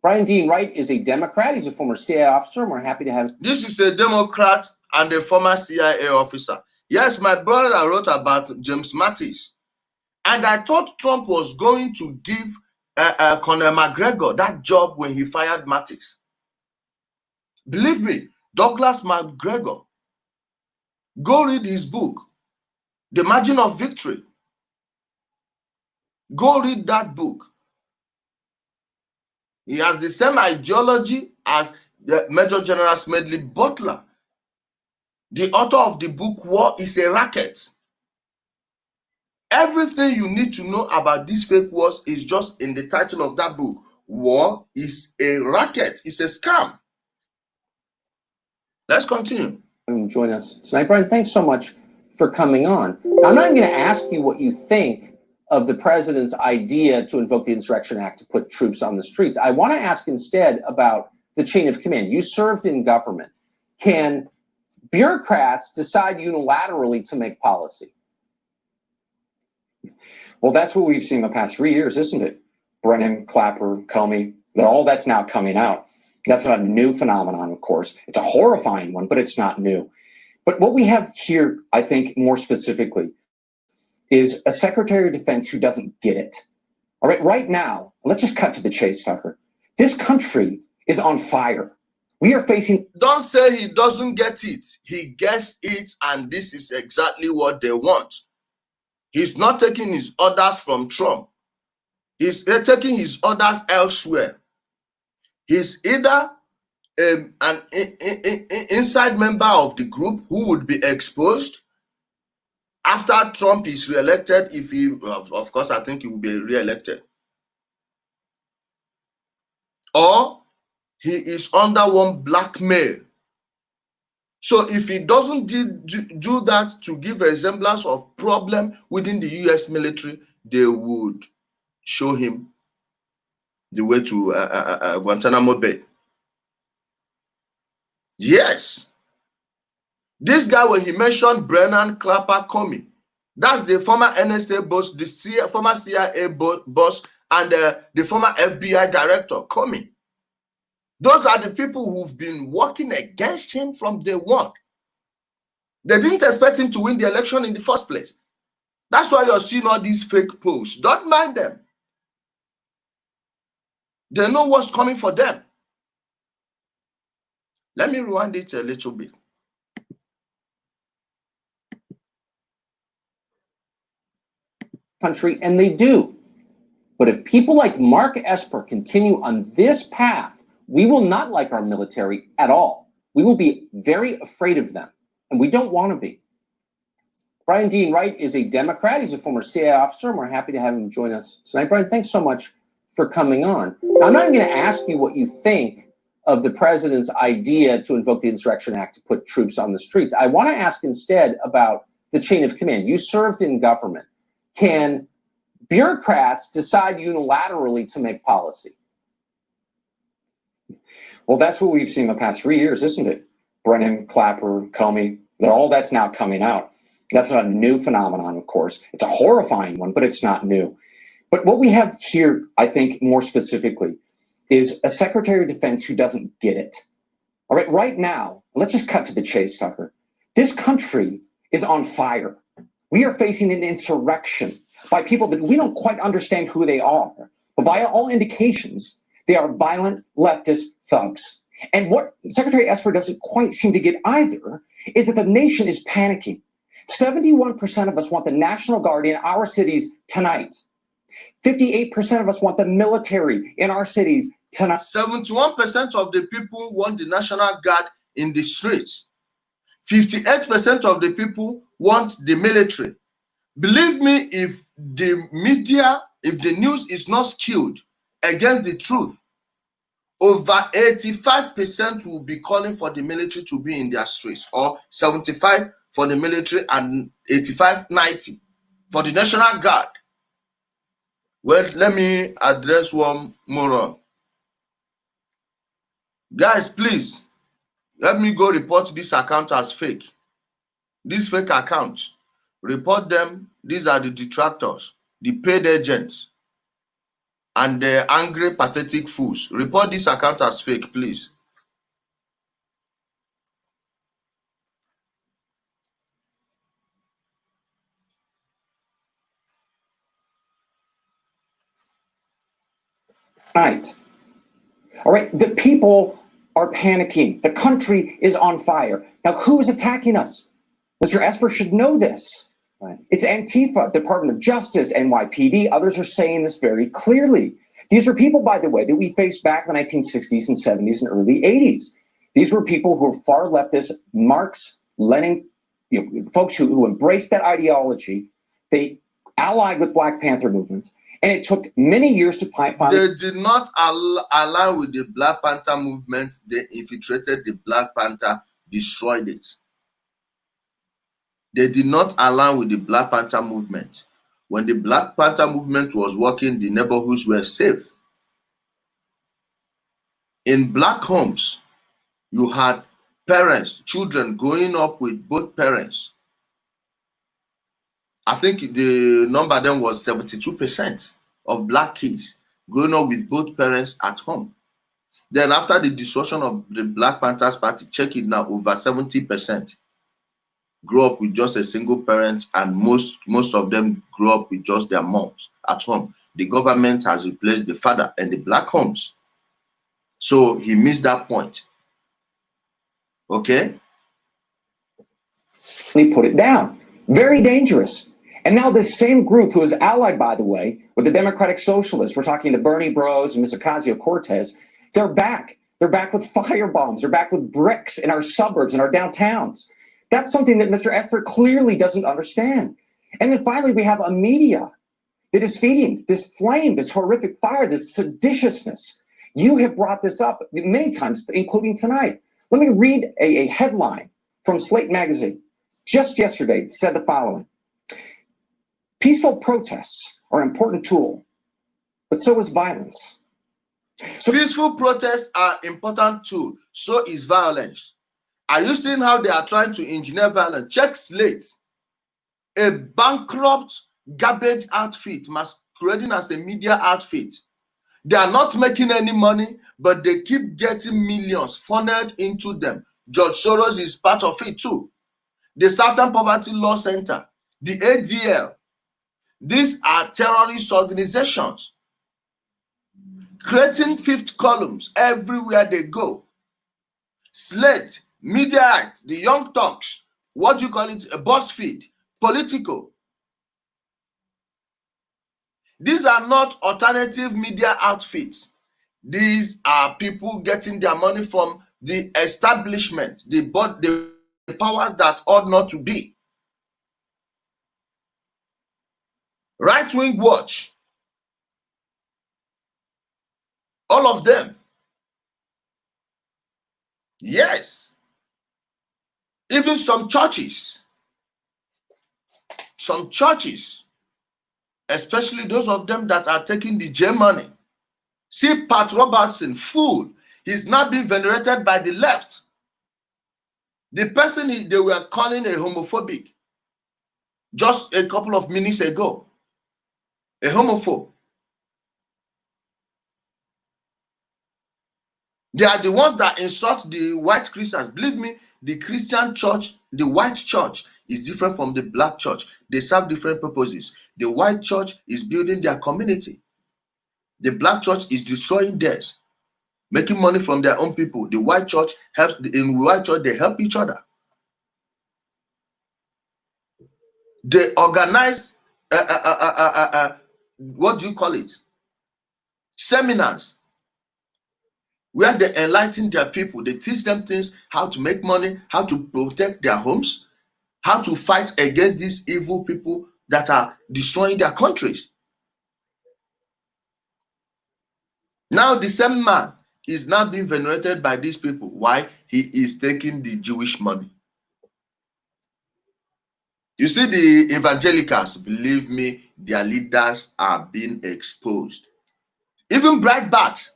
Brian Dean Wright is a Democrat. He's a former CIA officer, and we're happy to have him. This is a Democrat and a former CIA officer. Yes, my brother wrote about James Mattis, and I thought Trump was going to give Conor McGregor that job when he fired Mattis. Believe me, Douglas McGregor, go read his book, The Margin of Victory. Go read that book. He has the same ideology as the Major General Smedley Butler. The author of the book, War is a Racket. Everything you need to know about these fake wars is just in the title of that book. War is a racket. It's a scam. Let's continue. Join us tonight. Brian, thanks so much for coming on. Now, I'm not going to ask you what you think of the president's idea to invoke the Insurrection Act to put troops on the streets. I want to ask instead about the chain of command. You served in government. Can bureaucrats decide unilaterally to make policy? Well, that's what we've seen the past 3 years, isn't it? Brennan, Clapper, Comey, all that's now coming out. That's not a new phenomenon, of course. It's a horrifying one, but it's not new. But what we have here, I think, more specifically, is a Secretary of Defense who doesn't get it. All right, right now, let's just cut to the chase, Tucker. This country is on fire. We are facing... Don't say he doesn't get it. He gets it, and this is exactly what they want. He's not taking his orders from Trump. He's taking his orders elsewhere. He's either an inside member of the group who would be exposed after Trump is re-elected, if he, of course, I think he will be re-elected. Or he is under one blackmail. So if he doesn't do that to give a resemblance of problem within the US military, they would show him the way to Guantanamo Bay. Yes. This guy, when he mentioned Brennan, Clapper, Comey, that's the former NSA boss, the former CIA boss, and the former FBI director, Comey. Those are the people who've been working against him from day one. They didn't expect him to win the election in the first place. That's why you're seeing all these fake posts. Don't mind them. They know what's coming for them. Let me rewind it a little bit. country, and they do. But if people like Mark Esper continue on this path, we will not like our military at all. We will be very afraid of them, and we don't want to be. Brian Dean Wright is a Democrat. He's a former CIA officer, and we're happy to have him join us tonight. Brian, thanks so much for coming on. Now, I'm not going to ask you what you think of the president's idea to invoke the Insurrection Act to put troops on the streets. I want to ask instead about the chain of command. You served in government. Can bureaucrats decide unilaterally to make policy? Well, that's what we've seen the past 3 years, isn't it? Brennan, Clapper, Comey, all that's now coming out. That's not a new phenomenon, of course. It's a horrifying one, but it's not new. But what we have here, I think, more specifically, is a Secretary of Defense who doesn't get it. All right, right now, let's just cut to the chase, Tucker. This country is on fire. We are facing an insurrection by people that we don't quite understand who they are. But by all indications, they are violent leftist thugs. And what Secretary Esper doesn't quite seem to get either is that the nation is panicking. 71% of us want the National Guard in our cities tonight. 58% of us want the military in our cities tonight. 71% of the people want the National Guard in the streets. 58% of the people want the military. Believe me, if the media, if the news is not skewed against the truth, over 85% will be calling for the military to be in their streets, or 75 for the military and 85, 90 for the National Guard. Well, let me address one more. Guys, please, let me go report this account as fake. This fake account. Report them. These are the detractors, the paid agents, and the angry, pathetic fools. Report this account as fake, please. Tonight. All right, the people are panicking. The country is on fire. Now, who is attacking us? Mr. Esper should know this. Right. It's Antifa, Department of Justice, NYPD. Others are saying this very clearly. These are people, by the way, that we faced back in the 1960s and 70s and early 80s. These were people who were far leftist, Marx, Lenin, folks who embraced that ideology. They allied with Black Panther movements. And it took many years to find. They did not align with the Black Panther movement. They infiltrated the Black Panther, destroyed it. They did not align with the Black Panther movement. When the Black Panther movement was working, the neighborhoods were safe. In black homes, you had parents, children growing up with both parents. I think the number then was 72% of black kids growing up with both parents at home. Then after the destruction of the Black Panthers Party, check it now, over 70% grew up with just a single parent, and most of them grew up with just their moms at home. The government has replaced the father in the black homes. So he missed that point. Okay? They put it down. Very dangerous. And now this same group, who is allied, by the way, with the Democratic Socialists, we're talking to Bernie Bros and Ms. Ocasio-Cortez, they're back. They're back with firebombs. They're back with bricks in our suburbs and our downtowns. That's something that Mr. Esper clearly doesn't understand. And then finally, we have a media that is feeding this flame, this horrific fire, this seditiousness. You have brought this up many times, including tonight. Let me read a headline from Slate magazine. Just yesterday, it said the following. Peaceful protests are an important tool, but so is violence. So peaceful protests are important too. So is violence. Are you seeing how they are trying to engineer violence? Check Slate. A bankrupt garbage outfit masquerading as a media outfit. They are not making any money, but they keep getting millions funneled into them. George Soros is part of it too. The Southern Poverty Law Center, the ADL. These are terrorist organizations creating fifth columns everywhere they go. Slate, Mediaite, the Young Turks, what do you call it? A BuzzFeed, Politico. These are not alternative media outfits. These are people getting their money from the establishment, the powers that ought not to be. Right-wing watch. All of them. Yes. Even some churches, especially those of them that are taking the J money. See Pat Robertson, fool. He's not being venerated by the left. The person they were calling a homophobic just a couple of minutes ago. A homophobe. They are the ones that insult the white Christians. Believe me, the Christian church, the white church is different from the black church. They serve different purposes. The white church is building their community. The black church is destroying theirs, making money from their own people. The white church helps. In white church, they help each other. They organize what do you call it? Seminars where they enlighten their people. They teach them things, how to make money, how to protect their homes, how to fight against these evil people that are destroying their countries. Now the same man is now being venerated by these people. Why? He is taking the Jewish money. You see, the evangelicals, believe me, their leaders are being exposed. Even Breitbart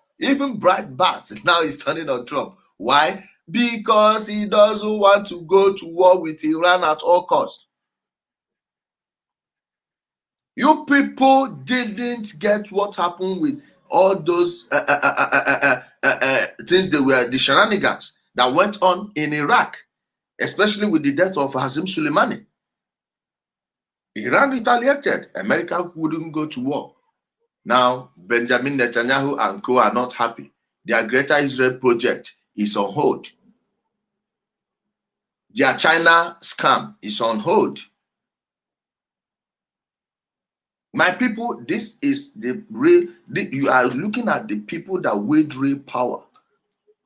now is turning on Trump. Why? Because he doesn't want to go to war with Iran at all costs. You people didn't get what happened with all those things the shenanigans that went on in Iraq, especially with the death of Qasem Soleimani. Iran retaliated. America wouldn't go to war. Now, Benjamin Netanyahu and co are not happy. Their Greater Israel project is on hold. Their China scam is on hold. My people, this is the real, you are looking at the people that wield real power,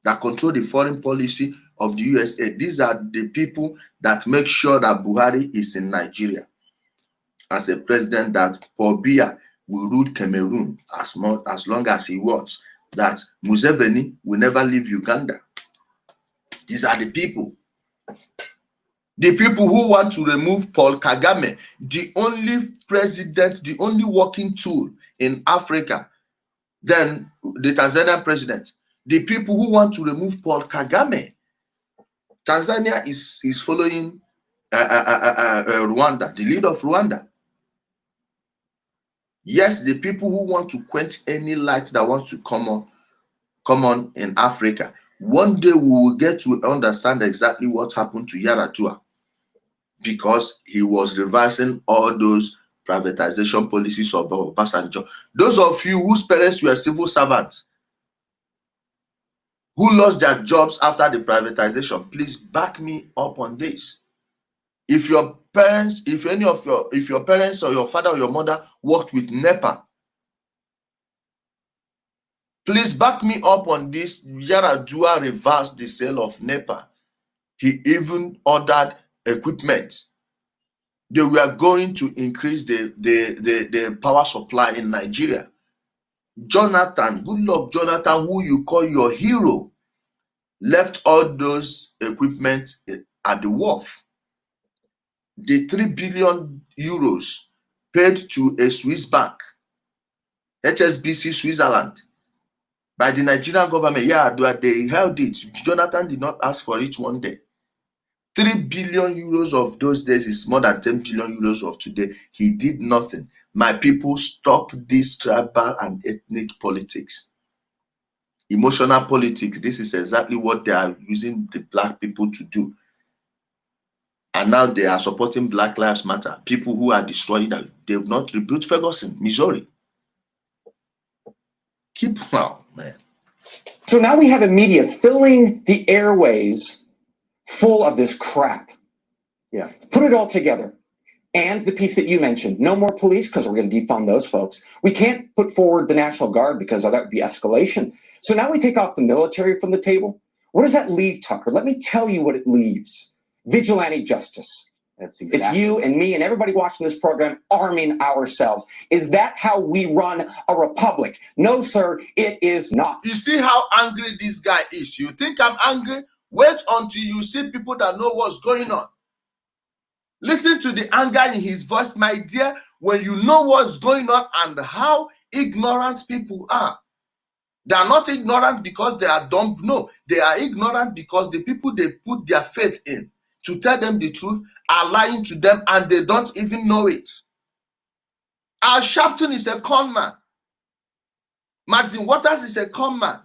that control the foreign policy of the USA. These are the people that make sure that Buhari is in Nigeria as a president, that Paul Biya will rule Cameroon as long as he wants, that Museveni will never leave Uganda. These are the people. The people who want to remove Paul Kagame, the only president, the only working tool in Africa, then the Tanzanian president. The people who want to remove Paul Kagame. Tanzania is following Rwanda, the leader of Rwanda. Yes, the people who want to quench any light that wants to come on in Africa. One day we will get to understand exactly what happened to Yar'Adua, because he was reversing all those privatization policies of Obasanjo. Those of you whose parents were civil servants, who lost their jobs after the privatization, please back me up on this. If your parents, if your parents or your father or your mother worked with NEPA, please back me up on this. Yar'Adua reversed the sale of NEPA. He even ordered equipment. They were going to increase the power supply in Nigeria. Jonathan, good luck, Jonathan, who you call your hero, left all those equipment at the wharf. The 3 billion euros paid to a Swiss bank, HSBC Switzerland, by the Nigerian government, they held it. Jonathan did not ask for it one day. 3 billion euros of those days is more than 10 billion euros of today. He did nothing. My people, stop this tribal and ethnic politics. Emotional politics. This is exactly what they are using the black people to do. And now they are supporting Black Lives Matter. People who are destroying that. They have not rebuilt Ferguson, Missouri. Keep on, man. So now we have a media filling the airways full of this crap. Yeah. Put it all together. And the piece that you mentioned, no more police because we're going to defund those folks. We can't put forward the National Guard because that would be escalation. So now we take off the military from the table. What does that leave, Tucker? Let me tell you what it leaves. Vigilante justice. That's exactly. It's you and me and everybody watching this program arming ourselves. Is that how we run a republic? No, sir, it is not. You see how angry this guy is. You think I'm angry? Wait until you see people that know what's going on. Listen to the anger in his voice, my dear, when you know what's going on and how ignorant people are. They are not ignorant because they are dumb. No, they are ignorant because the people they put their faith in to tell them the truth are lying to them and they don't even know it. Al Sharpton is a con man. Maxine Waters is a con man.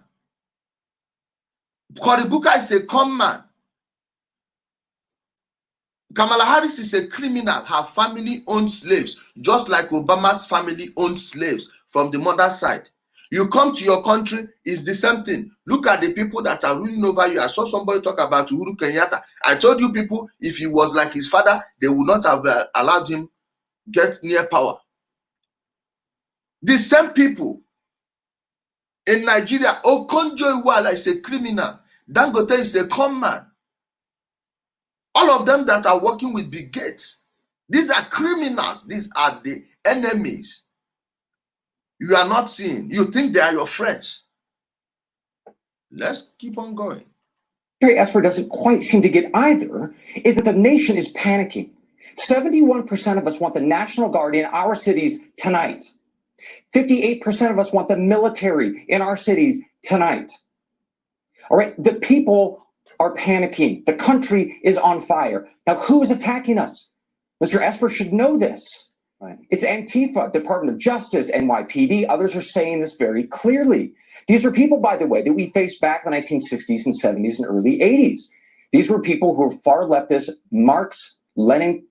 Cory Booker is a con man. Kamala Harris is a criminal. Her family owned slaves, just like Obama's family owned slaves from the mother's side. You come to your country, it's the same thing. Look at the people that are ruling over you. I saw somebody talk about Uhuru Kenyatta. I told you people, if he was like his father, they would not have allowed him get near power. The same people in Nigeria, Okonjo-Iweala is a criminal. Dangote is a con man. All of them that are working with Bill Gates, these are criminals. These are the enemies. You are not seeing. You think they are your friends. Let's keep on going. Secretary Esper doesn't quite seem to get either is that the nation is panicking. 71% of us want the National Guard in our cities tonight. 58% of us want the military in our cities tonight. All right, the people are panicking. The country is on fire. Now, who is attacking us? Mr. Esper should know this. Right. It's Antifa, Department of Justice, NYPD. Others are saying this very clearly. These are people, by the way, that we faced back in the 1960s and 70s and early 80s. These were people who were far leftist, Marx, Lenin,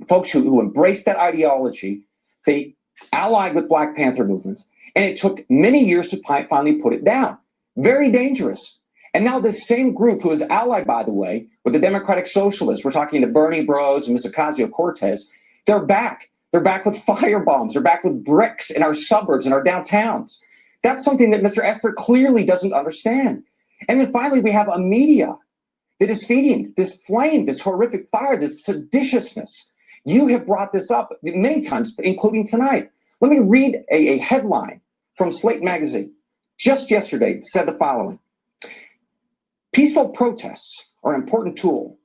folks who embraced that ideology. They allied with Black Panther movements, and it took many years to finally put it down. Very dangerous. And now this same group who is allied, by the way, with the Democratic Socialists, we're talking to Bernie Bros and Ms. Ocasio-Cortez, they're back. They're back with firebombs. They're back with bricks in our suburbs and our downtowns. That's something that Mr. Esper clearly doesn't understand. And then finally, we have a media that is feeding this flame, this horrific fire, this seditiousness. You have brought this up many times, including tonight. Let me read a headline from Slate magazine. Just yesterday, it said the following. Peaceful protests are an important tool,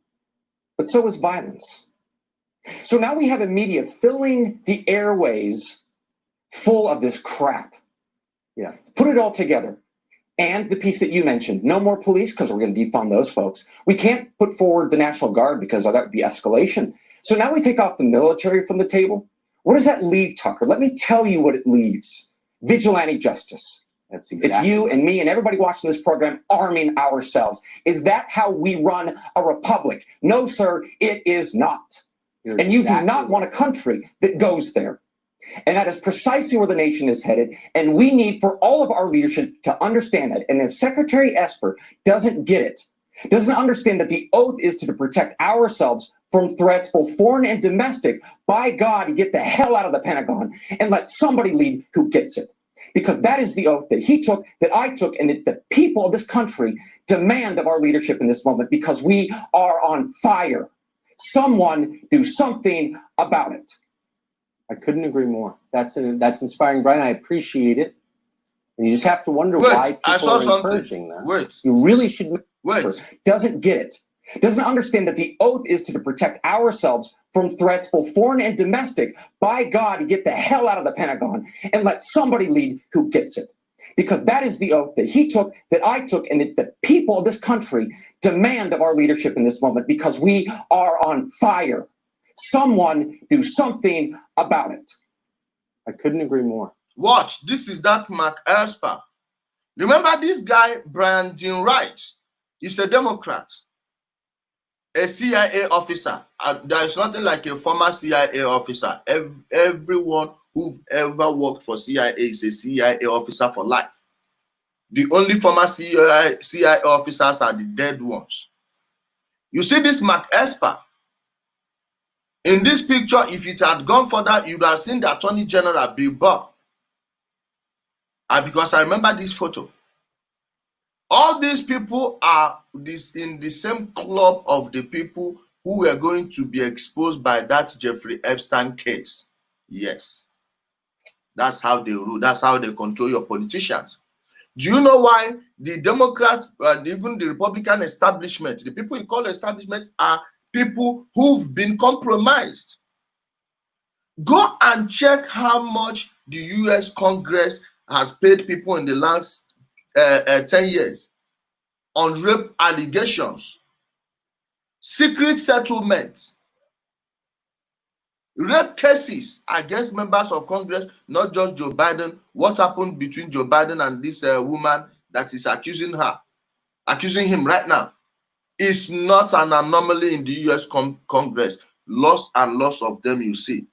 but so is violence. So now we have a media filling the airways full of this crap. Yeah. Put it all together. And the piece that you mentioned, no more police because we're going to defund those folks. We can't put forward the National Guard because that would be escalation. So now we take off the military from the table. What does that leave, Tucker? Let me tell you what it leaves. Vigilante justice. That's exactly. It's you and me and everybody watching this program arming ourselves. Is that how we run a republic? No, sir, it is not. And you do not want a country that goes there. And that is precisely where the nation is headed. And we need for all of our leadership to understand that. And if Secretary Esper doesn't get it, doesn't understand that the oath is to protect ourselves from threats, both foreign and domestic, by God, get the hell out of the Pentagon and let somebody lead who gets it. Because that is the oath that he took, that I took, and that the people of this country demand of our leadership in this moment because we are on fire. Someone do something about it. I couldn't agree more. That's inspiring, Brian. I appreciate it. And you just have to wonder why people are encouraging this. You really should. Doesn't get it. Doesn't understand that the oath is to protect ourselves from threats, both foreign and domestic. By God, get the hell out of the Pentagon and let somebody lead who gets it. Because that is the oath that he took, that I took, and that the people of this country demand of our leadership in this moment because we are on fire. Someone do something about it. I couldn't agree more. Watch, this is that Mark Esper. Remember this guy, Brian Dean Wright? He's a Democrat, a CIA officer. There is nothing like a former CIA officer. Everyone who've ever worked for CIA is a CIA officer for life. The only former CIA officers are the dead ones. You see this Mark Esper. In this picture, if it had gone further, you'd have seen the Attorney General Bill Barr. And because I remember this photo, all these people are in the same club of the people who were going to be exposed by that Jeffrey Epstein case. Yes. That's how they rule. That's how they control your politicians. Do you know why the Democrats and even the Republican establishment, the people you call establishment, are people who've been compromised? Go and check how much the US Congress has paid people in the last 10 years on rape allegations, secret settlements, rape cases against members of Congress, not just Joe Biden. What happened between Joe Biden and this woman that is accusing him right now is not an anomaly in the US Congress. Lots and lots of them you see.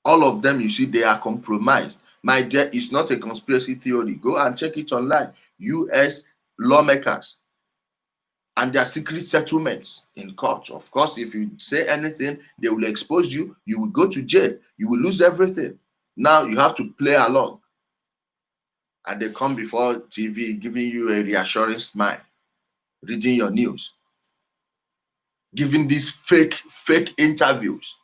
All of them you see, they are compromised. My dear, it's not a conspiracy theory. Go and check it online. US lawmakers and their secret settlements in court. Of course, if you say anything, they will expose you. You will go to jail. You will lose everything. Now you have to play along. And they come before TV giving you a reassuring smile, reading your news, giving these fake interviews,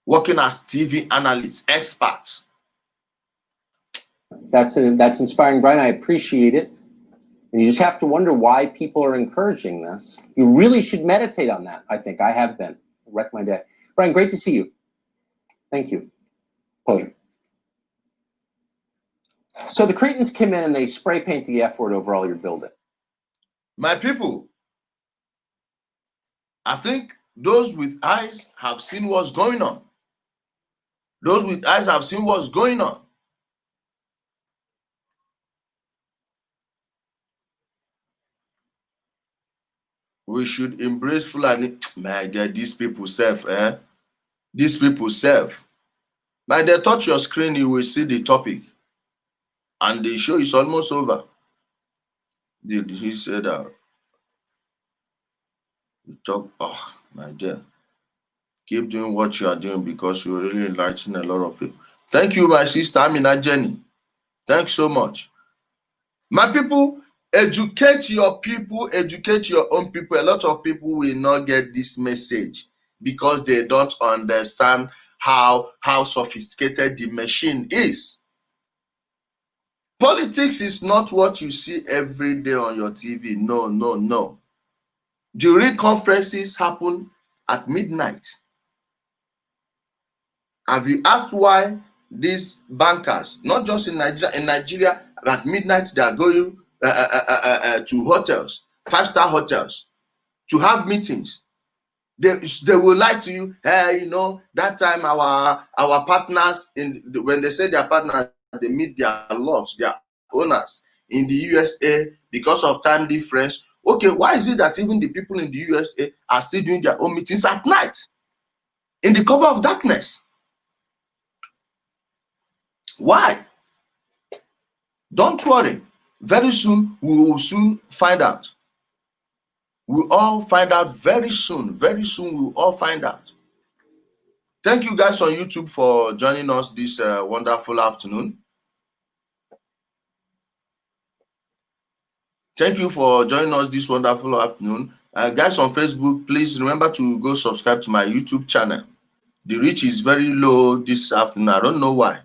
working as TV analysts, experts. That's inspiring, Brian. I appreciate it. And you just have to wonder why people are encouraging this. You really should meditate on that, I think. I have been. Wreck my day. Brian, great to see you. Thank you. Pleasure. So the Cretans came in and they spray paint the F word over all your building. My people, I think those with eyes have seen what's going on. Those with eyes have seen what's going on. We should embrace Fulani. My dear, these people serve, These people serve. My dear, touch your screen, you will see the topic. And the show is almost over. He said, oh, my dear. Keep doing what you are doing because you really enlighten a lot of people. Thank you, my sister. I'm in a journey. Thanks so much. My people, educate your people, educate your own people. A lot of people will not get this message because they don't understand how sophisticated the machine is. Politics is not what you see every day on your TV. No, no, no. During conferences happen at midnight. Have you asked why these bankers, not just in Nigeria, at midnight they are going to hotels, 5-star hotels, to have meetings? They will lie to you. Hey, you know, that time our partners, when they say their partners, they meet their lords, their owners in the USA because of time difference. Okay, why is it that even the people in the USA are still doing their own meetings at night in the cover of darkness? Why? Don't worry. Very soon, we will soon find out. We'll all find out very soon. Very soon, we'll all find out. Thank you guys on YouTube for joining us this wonderful afternoon. Thank you for joining us this wonderful afternoon. Guys on Facebook, please remember to go subscribe to my YouTube channel. The reach is very low this afternoon. I don't know why.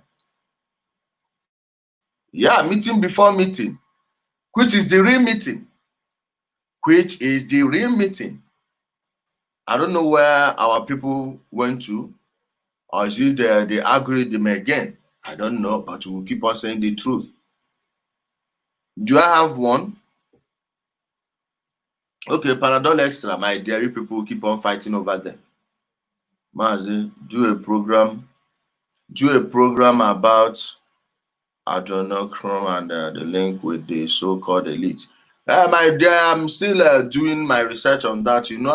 Yeah, meeting before meeting, which is the real meeting. Which is the real meeting. I don't know where our people went to, or is it the algorithm again? I don't know, but we'll keep on saying the truth. Do I have one? Okay, Panadol Extra, my dear, you people keep on fighting over there. Mazi, do a program about adrenochrome and the link with the so-called elite. My dear, I'm still doing my research on that. You know,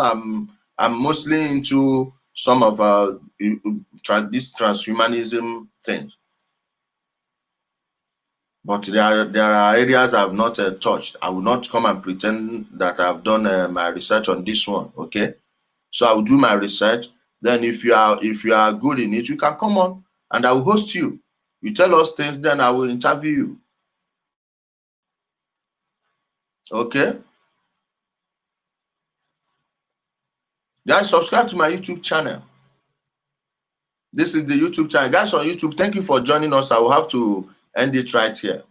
I'm mostly into some of this transhumanism things. But there are areas I've not touched. I will not come and pretend that I've done my research on this one, okay? So I will do my research. Then if you are good in it, you can come on and I will host you. You tell us things, then I will interview you. Okay? Guys, subscribe to my YouTube channel. This is the YouTube channel. Guys on YouTube, thank you for joining us. I will have to end it right here.